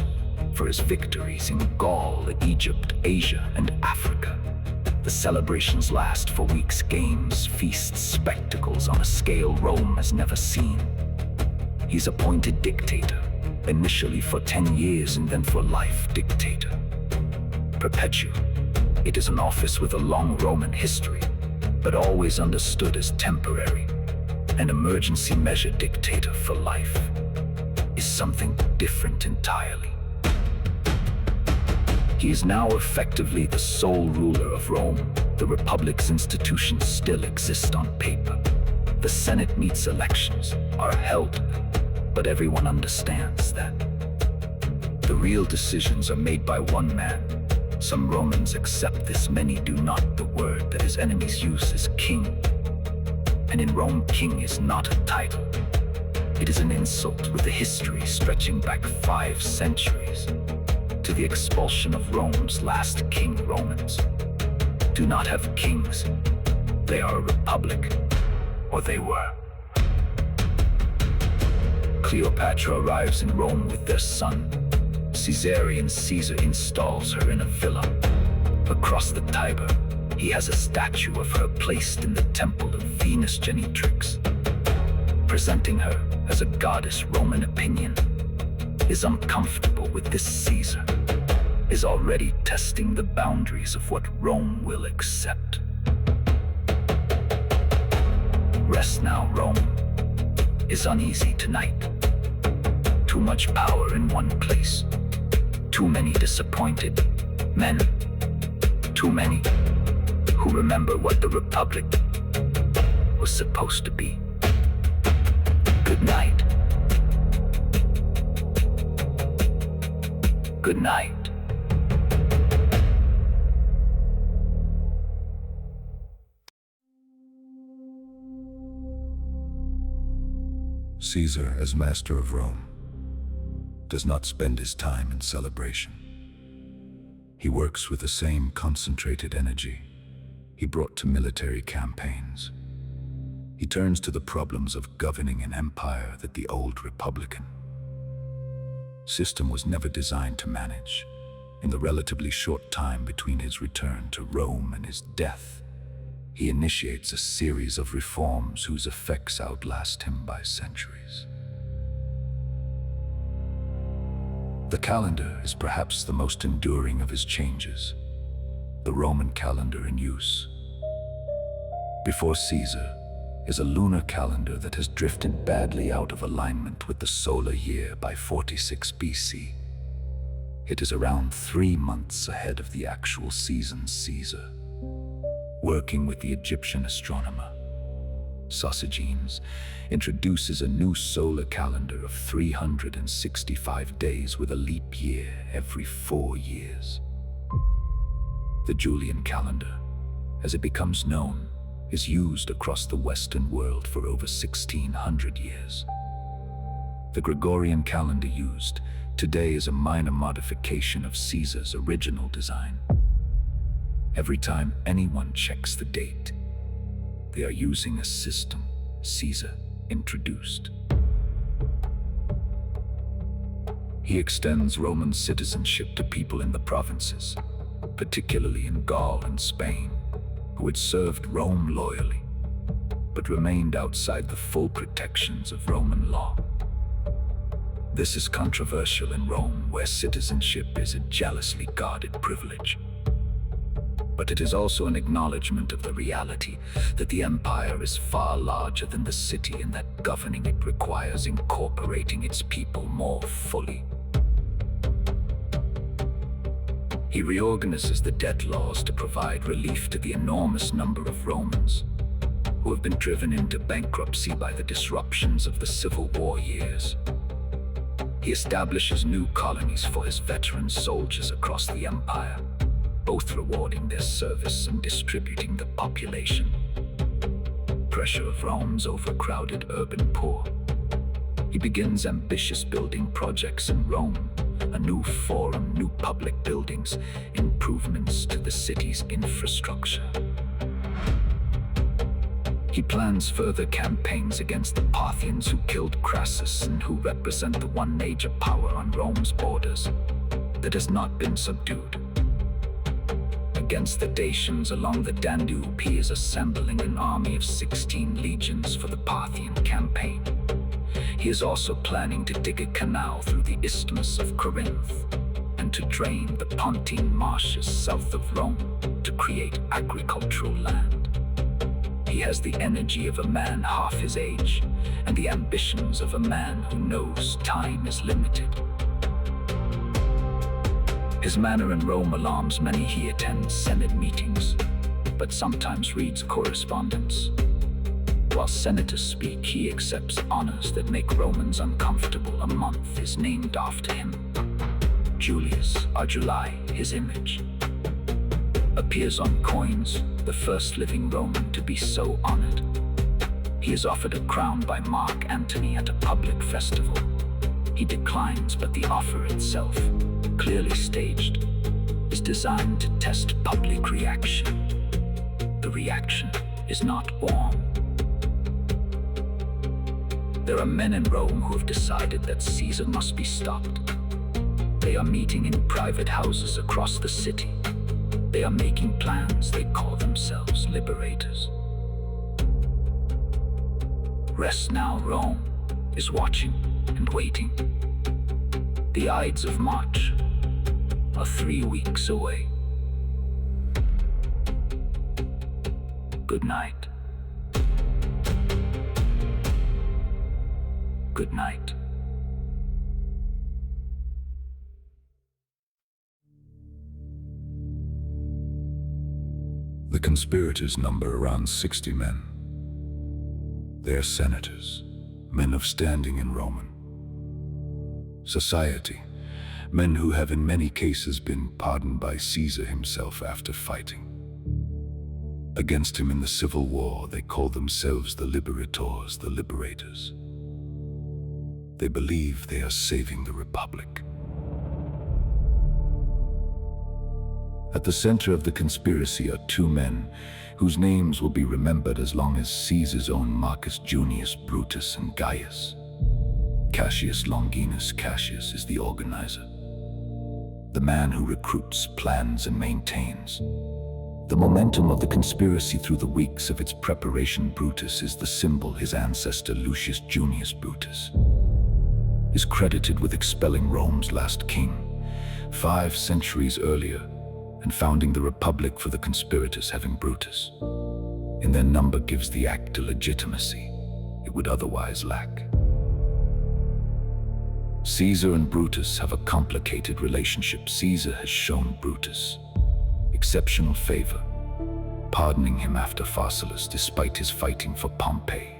for his victories in Gaul, Egypt, Asia, and Africa. The celebrations last for weeks. Games, feasts, spectacles on a scale Rome has never seen. He's appointed dictator, initially for 10 years and then for life. Dictator perpetual. It is an office with a long Roman history, but always understood as temporary. An emergency measure. Dictator for life is something different entirely. He is now effectively the sole ruler of Rome. The Republic's institutions still exist on paper. The Senate meets, elections are held, but everyone understands that the real decisions are made by one man. Some Romans accept this, many do not. The word that his enemies use is king. And in Rome, king is not a title. It is an insult with a history stretching back 5 centuries to the expulsion of Rome's last king. Romans do not have kings. They are a republic, or they were. Cleopatra arrives in Rome with their son. Caesarion Caesar installs her in a villa across the Tiber. He has a statue of her placed in the temple of Venus Genitrix, presenting her as a goddess. Roman opinion is uncomfortable with this. Caesar is already testing the boundaries of what Rome will accept. Rest now. Rome is uneasy tonight. Too much power in one place. Too many disappointed men. Too many who remember what the Republic was supposed to be. Good night. Good night. Caesar, as master of Rome, does not spend his time in celebration. He works with the same concentrated energy he brought to military campaigns. He turns to the problems of governing an empire that the old Republican system was never designed to manage. In the relatively short time between his return to Rome and his death, he initiates a series of reforms whose effects outlast him by centuries. The calendar is perhaps the most enduring of his changes. The Roman calendar in use before Caesar is a lunar calendar that has drifted badly out of alignment with the solar year by 46 BC. It is around 3 months ahead of the actual season. Caesar, working with the Egyptian astronomer Sosigenes, introduces a new solar calendar of 365 days with a leap year every 4 years. The Julian calendar, as it becomes known, is used across the Western world for over 1600 years. The Gregorian calendar used today is a minor modification of Caesar's original design. Every time anyone checks the date, they are using a system Caesar introduced. He extends Roman citizenship to people in the provinces, particularly in Gaul and Spain, who had served Rome loyally, but remained outside the full protections of Roman law. This is controversial in Rome, where citizenship is a jealously guarded privilege. But it is also an acknowledgement of the reality that the empire is far larger than the city and that governing it requires incorporating its people more fully. He reorganizes the debt laws to provide relief to the enormous number of Romans who have been driven into bankruptcy by the disruptions of the Civil War years. He establishes new colonies for his veteran soldiers across the empire, both rewarding their service and distributing the population. Pressure of Rome's overcrowded urban poor. He begins ambitious building projects in Rome, a new forum, new public buildings, improvements to the city's infrastructure. He plans further campaigns against the Parthians who killed Crassus and who represent the one major power on Rome's borders that has not been subdued. Against the Dacians along the Danube, he is assembling an army of 16 legions for the Parthian campaign. He is also planning to dig a canal through the Isthmus of Corinth and to drain the Pontine marshes south of Rome to create agricultural land. He has the energy of a man half his age and the ambitions of a man who knows time is limited. His manner in Rome alarms many. He attends Senate meetings, but sometimes reads correspondence. While senators speak, he accepts honors that make Romans uncomfortable. A month is named after him. Julius, or July, his image, appears on coins, the first living Roman to be so honored. He is offered a crown by Mark Antony at a public festival. He declines, but the offer itself, clearly staged, is designed to test public reaction. The reaction is not warm. There are men in Rome who have decided that Caesar must be stopped. They are meeting in private houses across the city. They are making plans. They call themselves liberators. Rest now. Rome is watching and waiting. The Ides of March are 3 weeks away. Good night. Good night. The conspirators number around 60 men. They are senators, men of standing in Roman society, men who have in many cases been pardoned by Caesar himself after fighting against him in the Civil War. They call themselves the liberators, the liberators. They believe they are saving the Republic. At the center of the conspiracy are two men whose names will be remembered as long as Caesar's own Marcus Junius Brutus and Gaius. Cassius Longinus Cassius is the organizer, the man who recruits, plans, and maintains the momentum of the conspiracy through the weeks of its preparation. Brutus is the symbol. His ancestor Lucius Junius Brutus is credited with expelling Rome's last king 5 centuries earlier and founding the Republic, for the conspirators having Brutus in their number gives the act a legitimacy it would otherwise lack. Caesar and Brutus have a complicated relationship. Caesar has shown Brutus exceptional favor, pardoning him after Pharsalus despite his fighting for Pompey,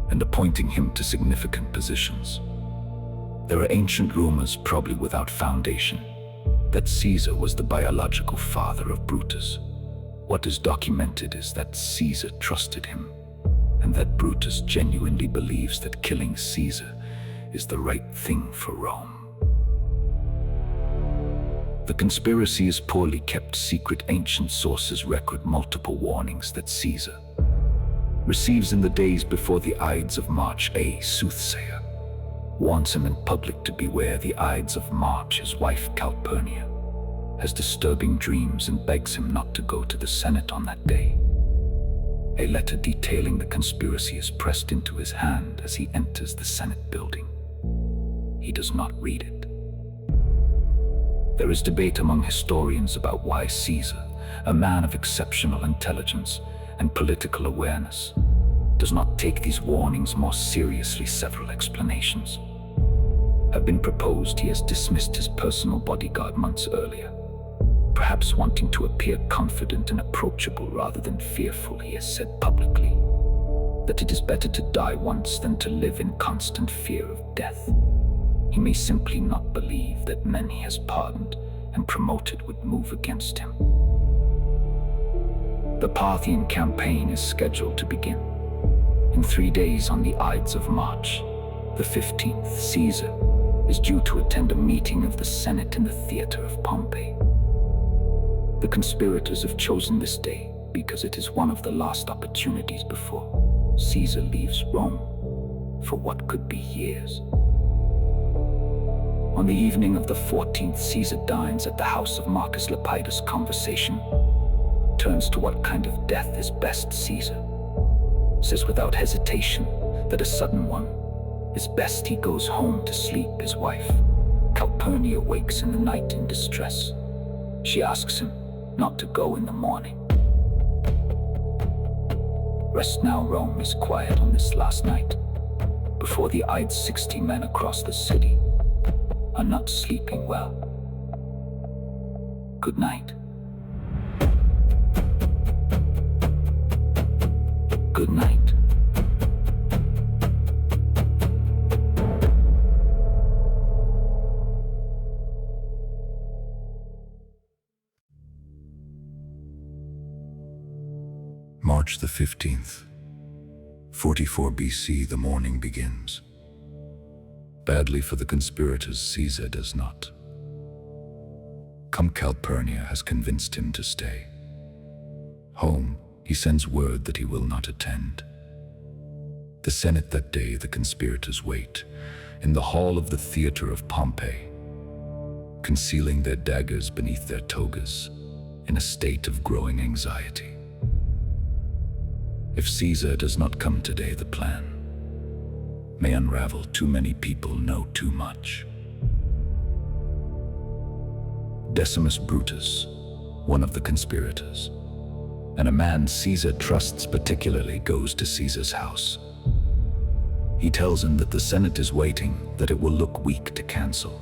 and appointing him to significant positions. There are ancient rumors, probably without foundation, that Caesar was the biological father of Brutus. What is documented is that Caesar trusted him, and that Brutus genuinely believes that killing Caesar is the right thing for Rome. The conspiracy is poorly kept secret. Ancient sources record multiple warnings that Caesar receives in the days before the Ides of March. A soothsayer warns him in public to beware the Ides of March. His wife Calpurnia has disturbing dreams and begs him not to go to the Senate on that day. A letter detailing the conspiracy is pressed into his hand as he enters the Senate building. He does not read it. There is debate among historians about why Caesar, a man of exceptional intelligence and political awareness, does not take these warnings more seriously. Several explanations have been proposed. He has dismissed his personal bodyguard months earlier, perhaps wanting to appear confident and approachable rather than fearful. He has said publicly that it is better to die once than to live in constant fear of death. He may simply not believe that men he has pardoned and promoted would move against him. The Parthian campaign is scheduled to begin in 3 days on the Ides of March, the 15th. Caesar is due to attend a meeting of the Senate in the theater of Pompey. The conspirators have chosen this day because it is one of the last opportunities before Caesar leaves Rome for what could be years. On the evening of the 14th, Caesar dines at the house of Marcus Lepidus. Conversation turns to what kind of death is best. Caesar says without hesitation that a sudden one is best. He goes home to sleep. His wife, Calpurnia, wakes in the night in distress. She asks him not to go in the morning. Rest now. Rome is quiet on this last night before the Ides. 60 men across the city are not sleeping well. Good night. Good night. March the 15th, 44 BC, the morning begins. Badly for the conspirators, Caesar does not come. Calpurnia has convinced him to stay. Home, he sends word that he will not attend. The Senate that day, the conspirators wait in the hall of the theater of Pompey, concealing their daggers beneath their togas, in a state of growing anxiety. If Caesar does not come today, the plan may unravel. Too many people know too much. Decimus Brutus, one of the conspirators, and a man Caesar trusts particularly, goes to Caesar's house. He tells him that the Senate is waiting, that it will look weak to cancel,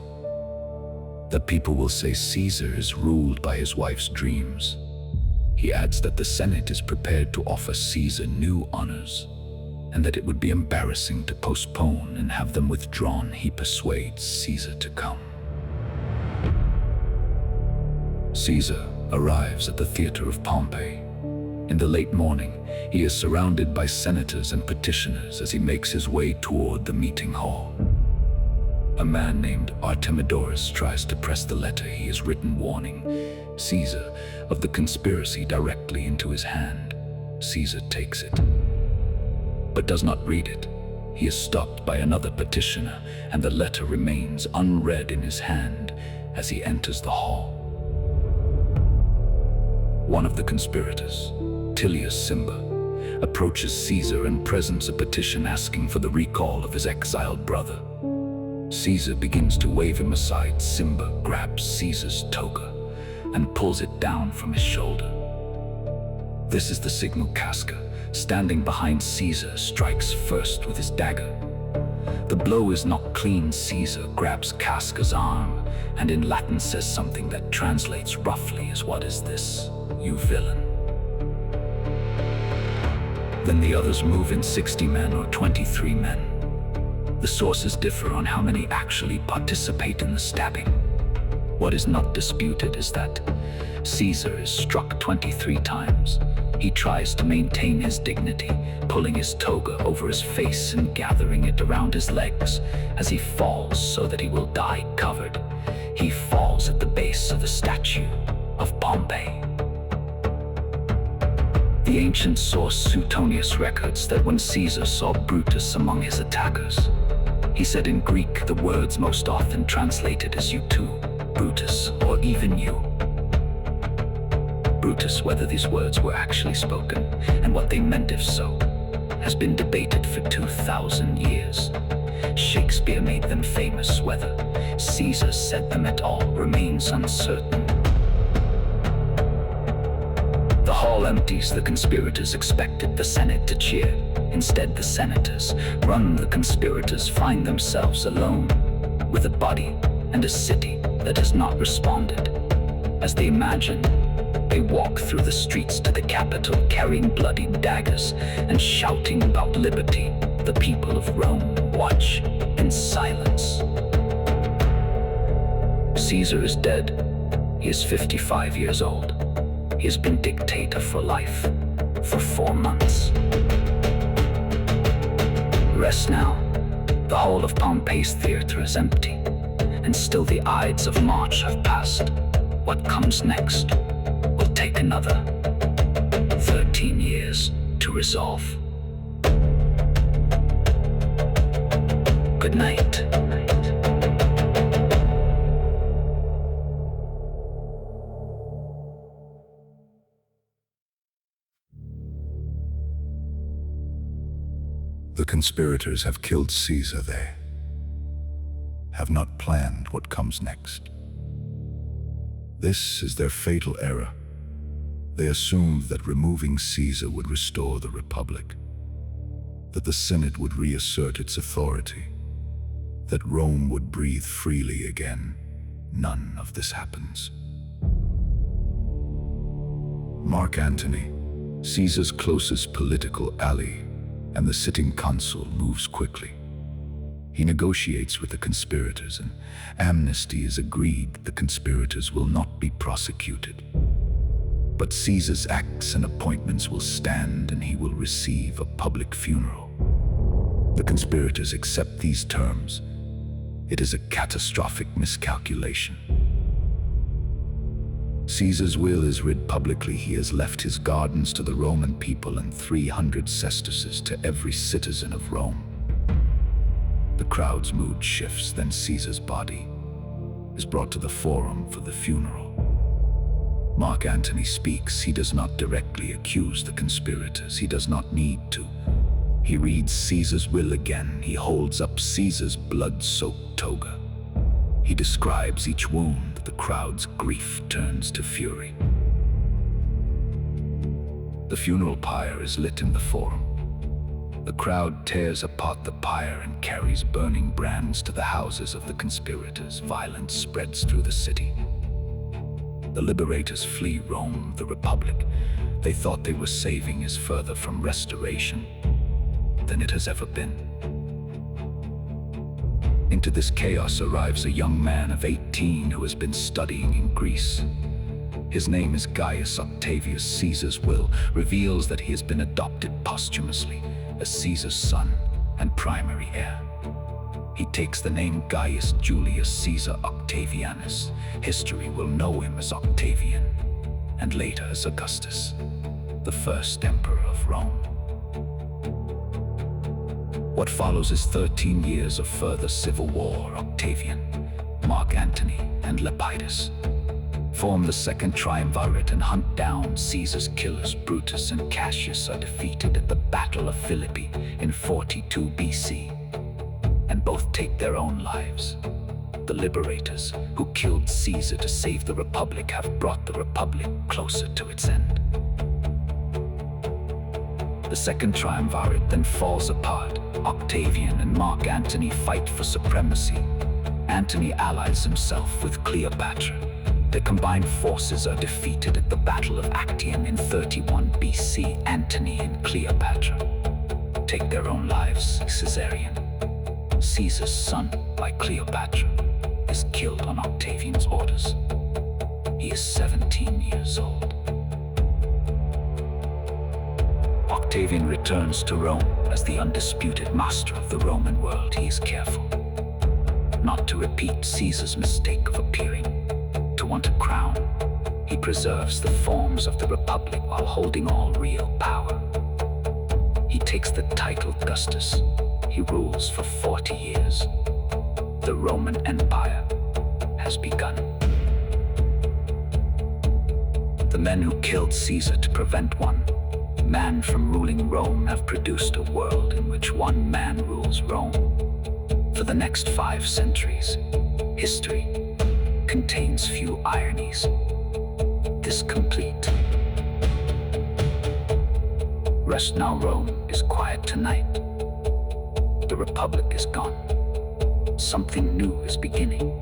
that people will say Caesar is ruled by his wife's dreams. He adds that the Senate is prepared to offer Caesar new honors, and that it would be embarrassing to postpone and have them withdrawn. He persuades Caesar to come. Caesar arrives at the theater of Pompey. In the late morning, he is surrounded by senators and petitioners as he makes his way toward the meeting hall. A man named Artemidorus tries to press the letter he has written warning Caesar of the conspiracy directly into his hand. Caesar takes it, but does not read it. He is stopped by another petitioner, and the letter remains unread in his hand as he enters the hall. One of the conspirators, Julius Caesar, approaches Caesar and presents a petition asking for the recall of his exiled brother. Caesar begins to wave him aside. Caesar grabs Caesar's toga and pulls it down from his shoulder. This is the signal. Casca, standing behind Caesar, strikes first with his dagger. The blow is not clean. Caesar grabs Casca's arm and in Latin says something that translates roughly as, "What is this, you villain?" Then the others move in. 60 men or 23 men. The sources differ on how many actually participate in the stabbing. What is not disputed is that Caesar is struck 23 times. He tries to maintain his dignity, pulling his toga over his face and gathering it around his legs as he falls so that he will die covered. He falls at the base of the statue of Pompey. The ancient source Suetonius records that when Caesar saw Brutus among his attackers, He said in Greek the words most often translated as "you too," Brutus, or even "you." Brutus, whether these words were actually spoken, and what they meant if so, has been debated for 2,000 years. Shakespeare made them famous. Whether Caesar said them at all remains uncertain. The hall empties. The conspirators expected the Senate to cheer. Instead, the senators, run the conspirators, find themselves alone, with a body and a city that has not responded. As they imagine, they walk through the streets to the capital, carrying bloody daggers and shouting about liberty. The people of Rome watch in silence. Caesar is dead. He is 55 years old. He has been dictator for life, for 4 months. Rest now. The whole of Pompey's theater is empty, and still the Ides of March have passed. What comes next will take another 13 years to resolve. Good night. The conspirators have killed Caesar. They have not planned what comes next. This is their fatal error. They assumed that removing Caesar would restore the Republic, that the Senate would reassert its authority, that Rome would breathe freely again. None of this happens. Mark Antony, Caesar's closest political ally, and the sitting consul, moves quickly. He negotiates with the conspirators, and amnesty is agreed. The conspirators will not be prosecuted. But Caesar's acts and appointments will stand, and he will receive a public funeral. The conspirators accept these terms. It is a catastrophic miscalculation. Caesar's will is read publicly. He has left his gardens to the Roman people and 300 sesterces to every citizen of Rome. The crowd's mood shifts. Then Caesar's body is brought to the forum for the funeral. Mark Antony speaks. He does not directly accuse the conspirators. He does not need to. He reads Caesar's will again. He holds up Caesar's blood-soaked toga. He describes each wound. The crowd's grief turns to fury. The funeral pyre is lit in the forum. The crowd tears apart the pyre and carries burning brands to the houses of the conspirators. Violence spreads through the city. The liberators flee Rome, the Republic they thought they were saving is further from restoration than it has ever been. Into this chaos arrives a young man of 18 who has been studying in Greece. His name is Gaius Octavius. Caesar's will reveals that he has been adopted posthumously as Caesar's son and primary heir. He takes the name Gaius Julius Caesar Octavianus. History will know him as Octavian, and later as Augustus, the first emperor of Rome. What follows is 13 years of further civil war. Octavian, Mark Antony, and Lepidus form the Second Triumvirate and hunt down Caesar's killers. Brutus and Cassius are defeated at the Battle of Philippi in 42 BC, and both take their own lives. The liberators, who killed Caesar to save the Republic, have brought the Republic closer to its end. The Second Triumvirate then falls apart. Octavian and Mark Antony fight for supremacy. Antony allies himself with Cleopatra. Their combined forces are defeated at the Battle of Actium in 31 BC. Antony and Cleopatra take their own lives. Caesarion, Caesar's son by Cleopatra, is killed on Octavian's orders. He is 17 years old. Octavian returns to Rome as the undisputed master of the Roman world. He is careful not to repeat Caesar's mistake of appearing to want a crown. He preserves the forms of the Republic while holding all real power. He takes the title Augustus, he rules for 40 years. The Roman Empire has begun. The men who killed Caesar to prevent one man from ruling Rome have produced a world in which one man rules Rome. For the next 5 centuries, history contains few ironies. This complete. Rest now, Rome is quiet tonight. The Republic is gone. Something new is beginning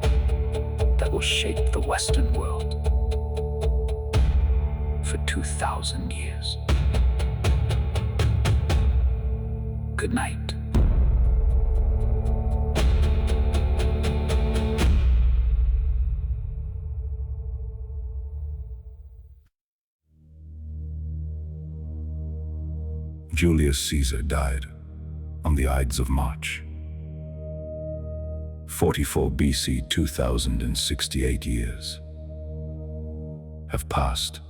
that will shape the Western world for 2,000 years. Good night. Julius Caesar died on the Ides of March. 44 BC, 2068 years have passed,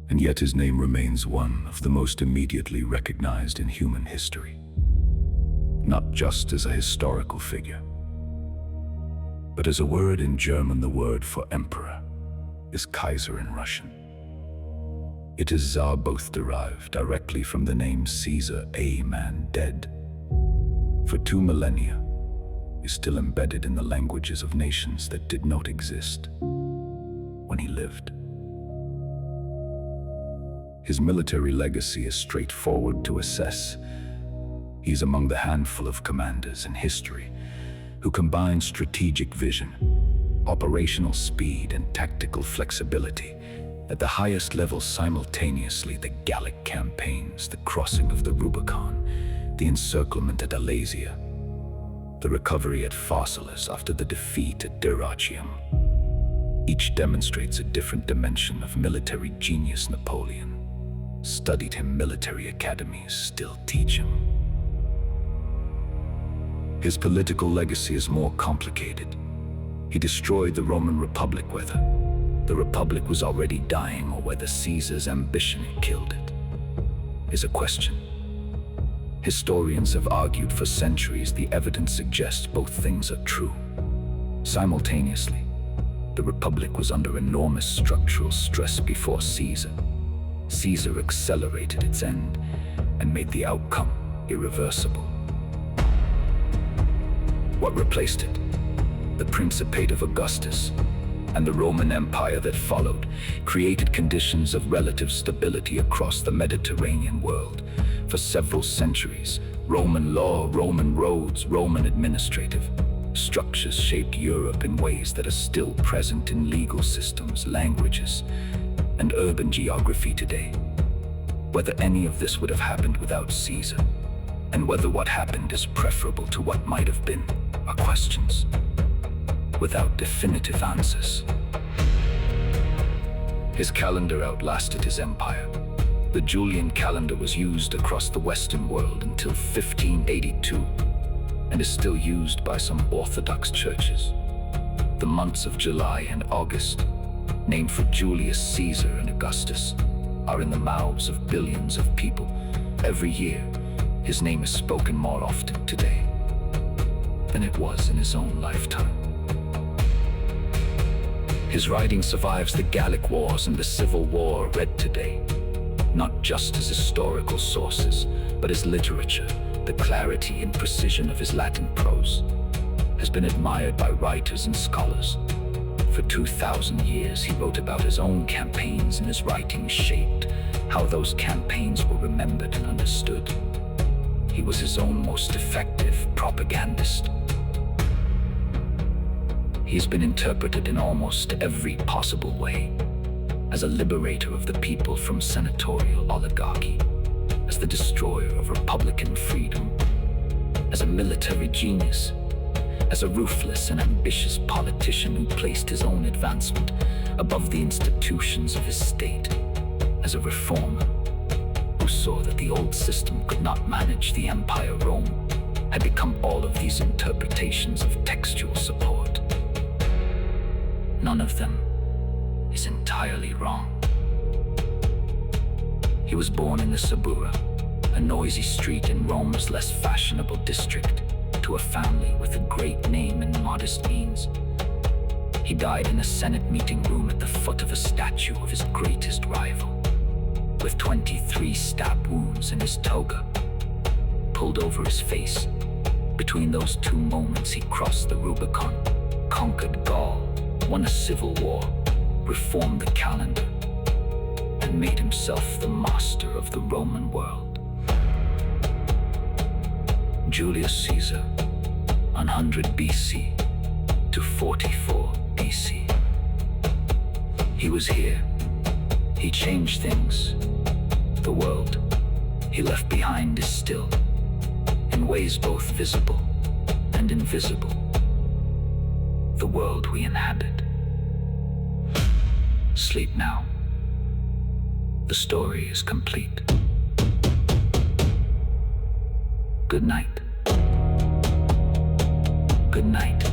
and yet his name remains one of the most immediately recognized in human history. Not just as a historical figure, but as a word in German. The word for emperor is Kaiser in Russian. It is Tsar, both derived directly from the name Caesar, a man dead. For 2 millennia, is still embedded in the languages of nations that did not exist when he lived. His military legacy is straightforward to assess. He's among the handful of commanders in history who combine strategic vision, operational speed, and tactical flexibility at the highest level simultaneously. The Gallic campaigns, the crossing of the Rubicon, the encirclement at Alesia, the recovery at Pharsalus after the defeat at Dyrrhachium. Each demonstrates a different dimension of military genius. Napoleon studied him, military academies still teach him. His political legacy is more complicated. He destroyed the Roman Republic, whether the Republic was already dying or whether Caesar's ambition killed it is a question. Historians have argued for centuries. The evidence suggests both things are true. Simultaneously, the Republic was under enormous structural stress before Caesar. Caesar accelerated its end and made the outcome irreversible. What replaced it? The Principate of Augustus and the Roman Empire that followed created conditions of relative stability across the Mediterranean world. For several centuries, Roman law, Roman roads, Roman administrative structures shaped Europe in ways that are still present in legal systems, languages, and urban geography today. Whether any of this would have happened without Caesar, and whether what happened is preferable to what might have been, are questions without definitive answers. His calendar outlasted his empire. The Julian calendar was used across the Western world until 1582 and is still used by some Orthodox churches. The months of July and August, named for Julius Caesar and Augustus, are in the mouths of billions of people. Every year, his name is spoken more often today than it was in his own lifetime. His writing survives the Gallic Wars and the Civil War, read today, not just as historical sources, but as literature. The clarity and precision of his Latin prose has been admired by writers and scholars. For 2,000 years, he wrote about his own campaigns, and his writings shaped how those campaigns were remembered and understood. He was his own most effective propagandist. He's been interpreted in almost every possible way: as a liberator of the people from senatorial oligarchy, as the destroyer of republican freedom, as a military genius, as a ruthless and ambitious politician who placed his own advancement above the institutions of his state, as a reformer who saw that the old system could not manage the empire. Rome had become all of these interpretations of textual support. None of them is entirely wrong. He was born in the Suburra, a noisy street in Rome's less fashionable district, to a family with a great name and modest means. He died in a Senate meeting room at the foot of a statue of his greatest rival, with 23 stab wounds in his toga, pulled over his face. Between those two moments he crossed the Rubicon, conquered Gaul, won a civil war, reformed the calendar, and made himself the master of the Roman world. Julius Caesar, 100 BC to 44 BC. He was here. He changed things. The world he left behind is still, in ways both visible and invisible, the world we inhabit. Sleep now. The story is complete. Good night. Good night.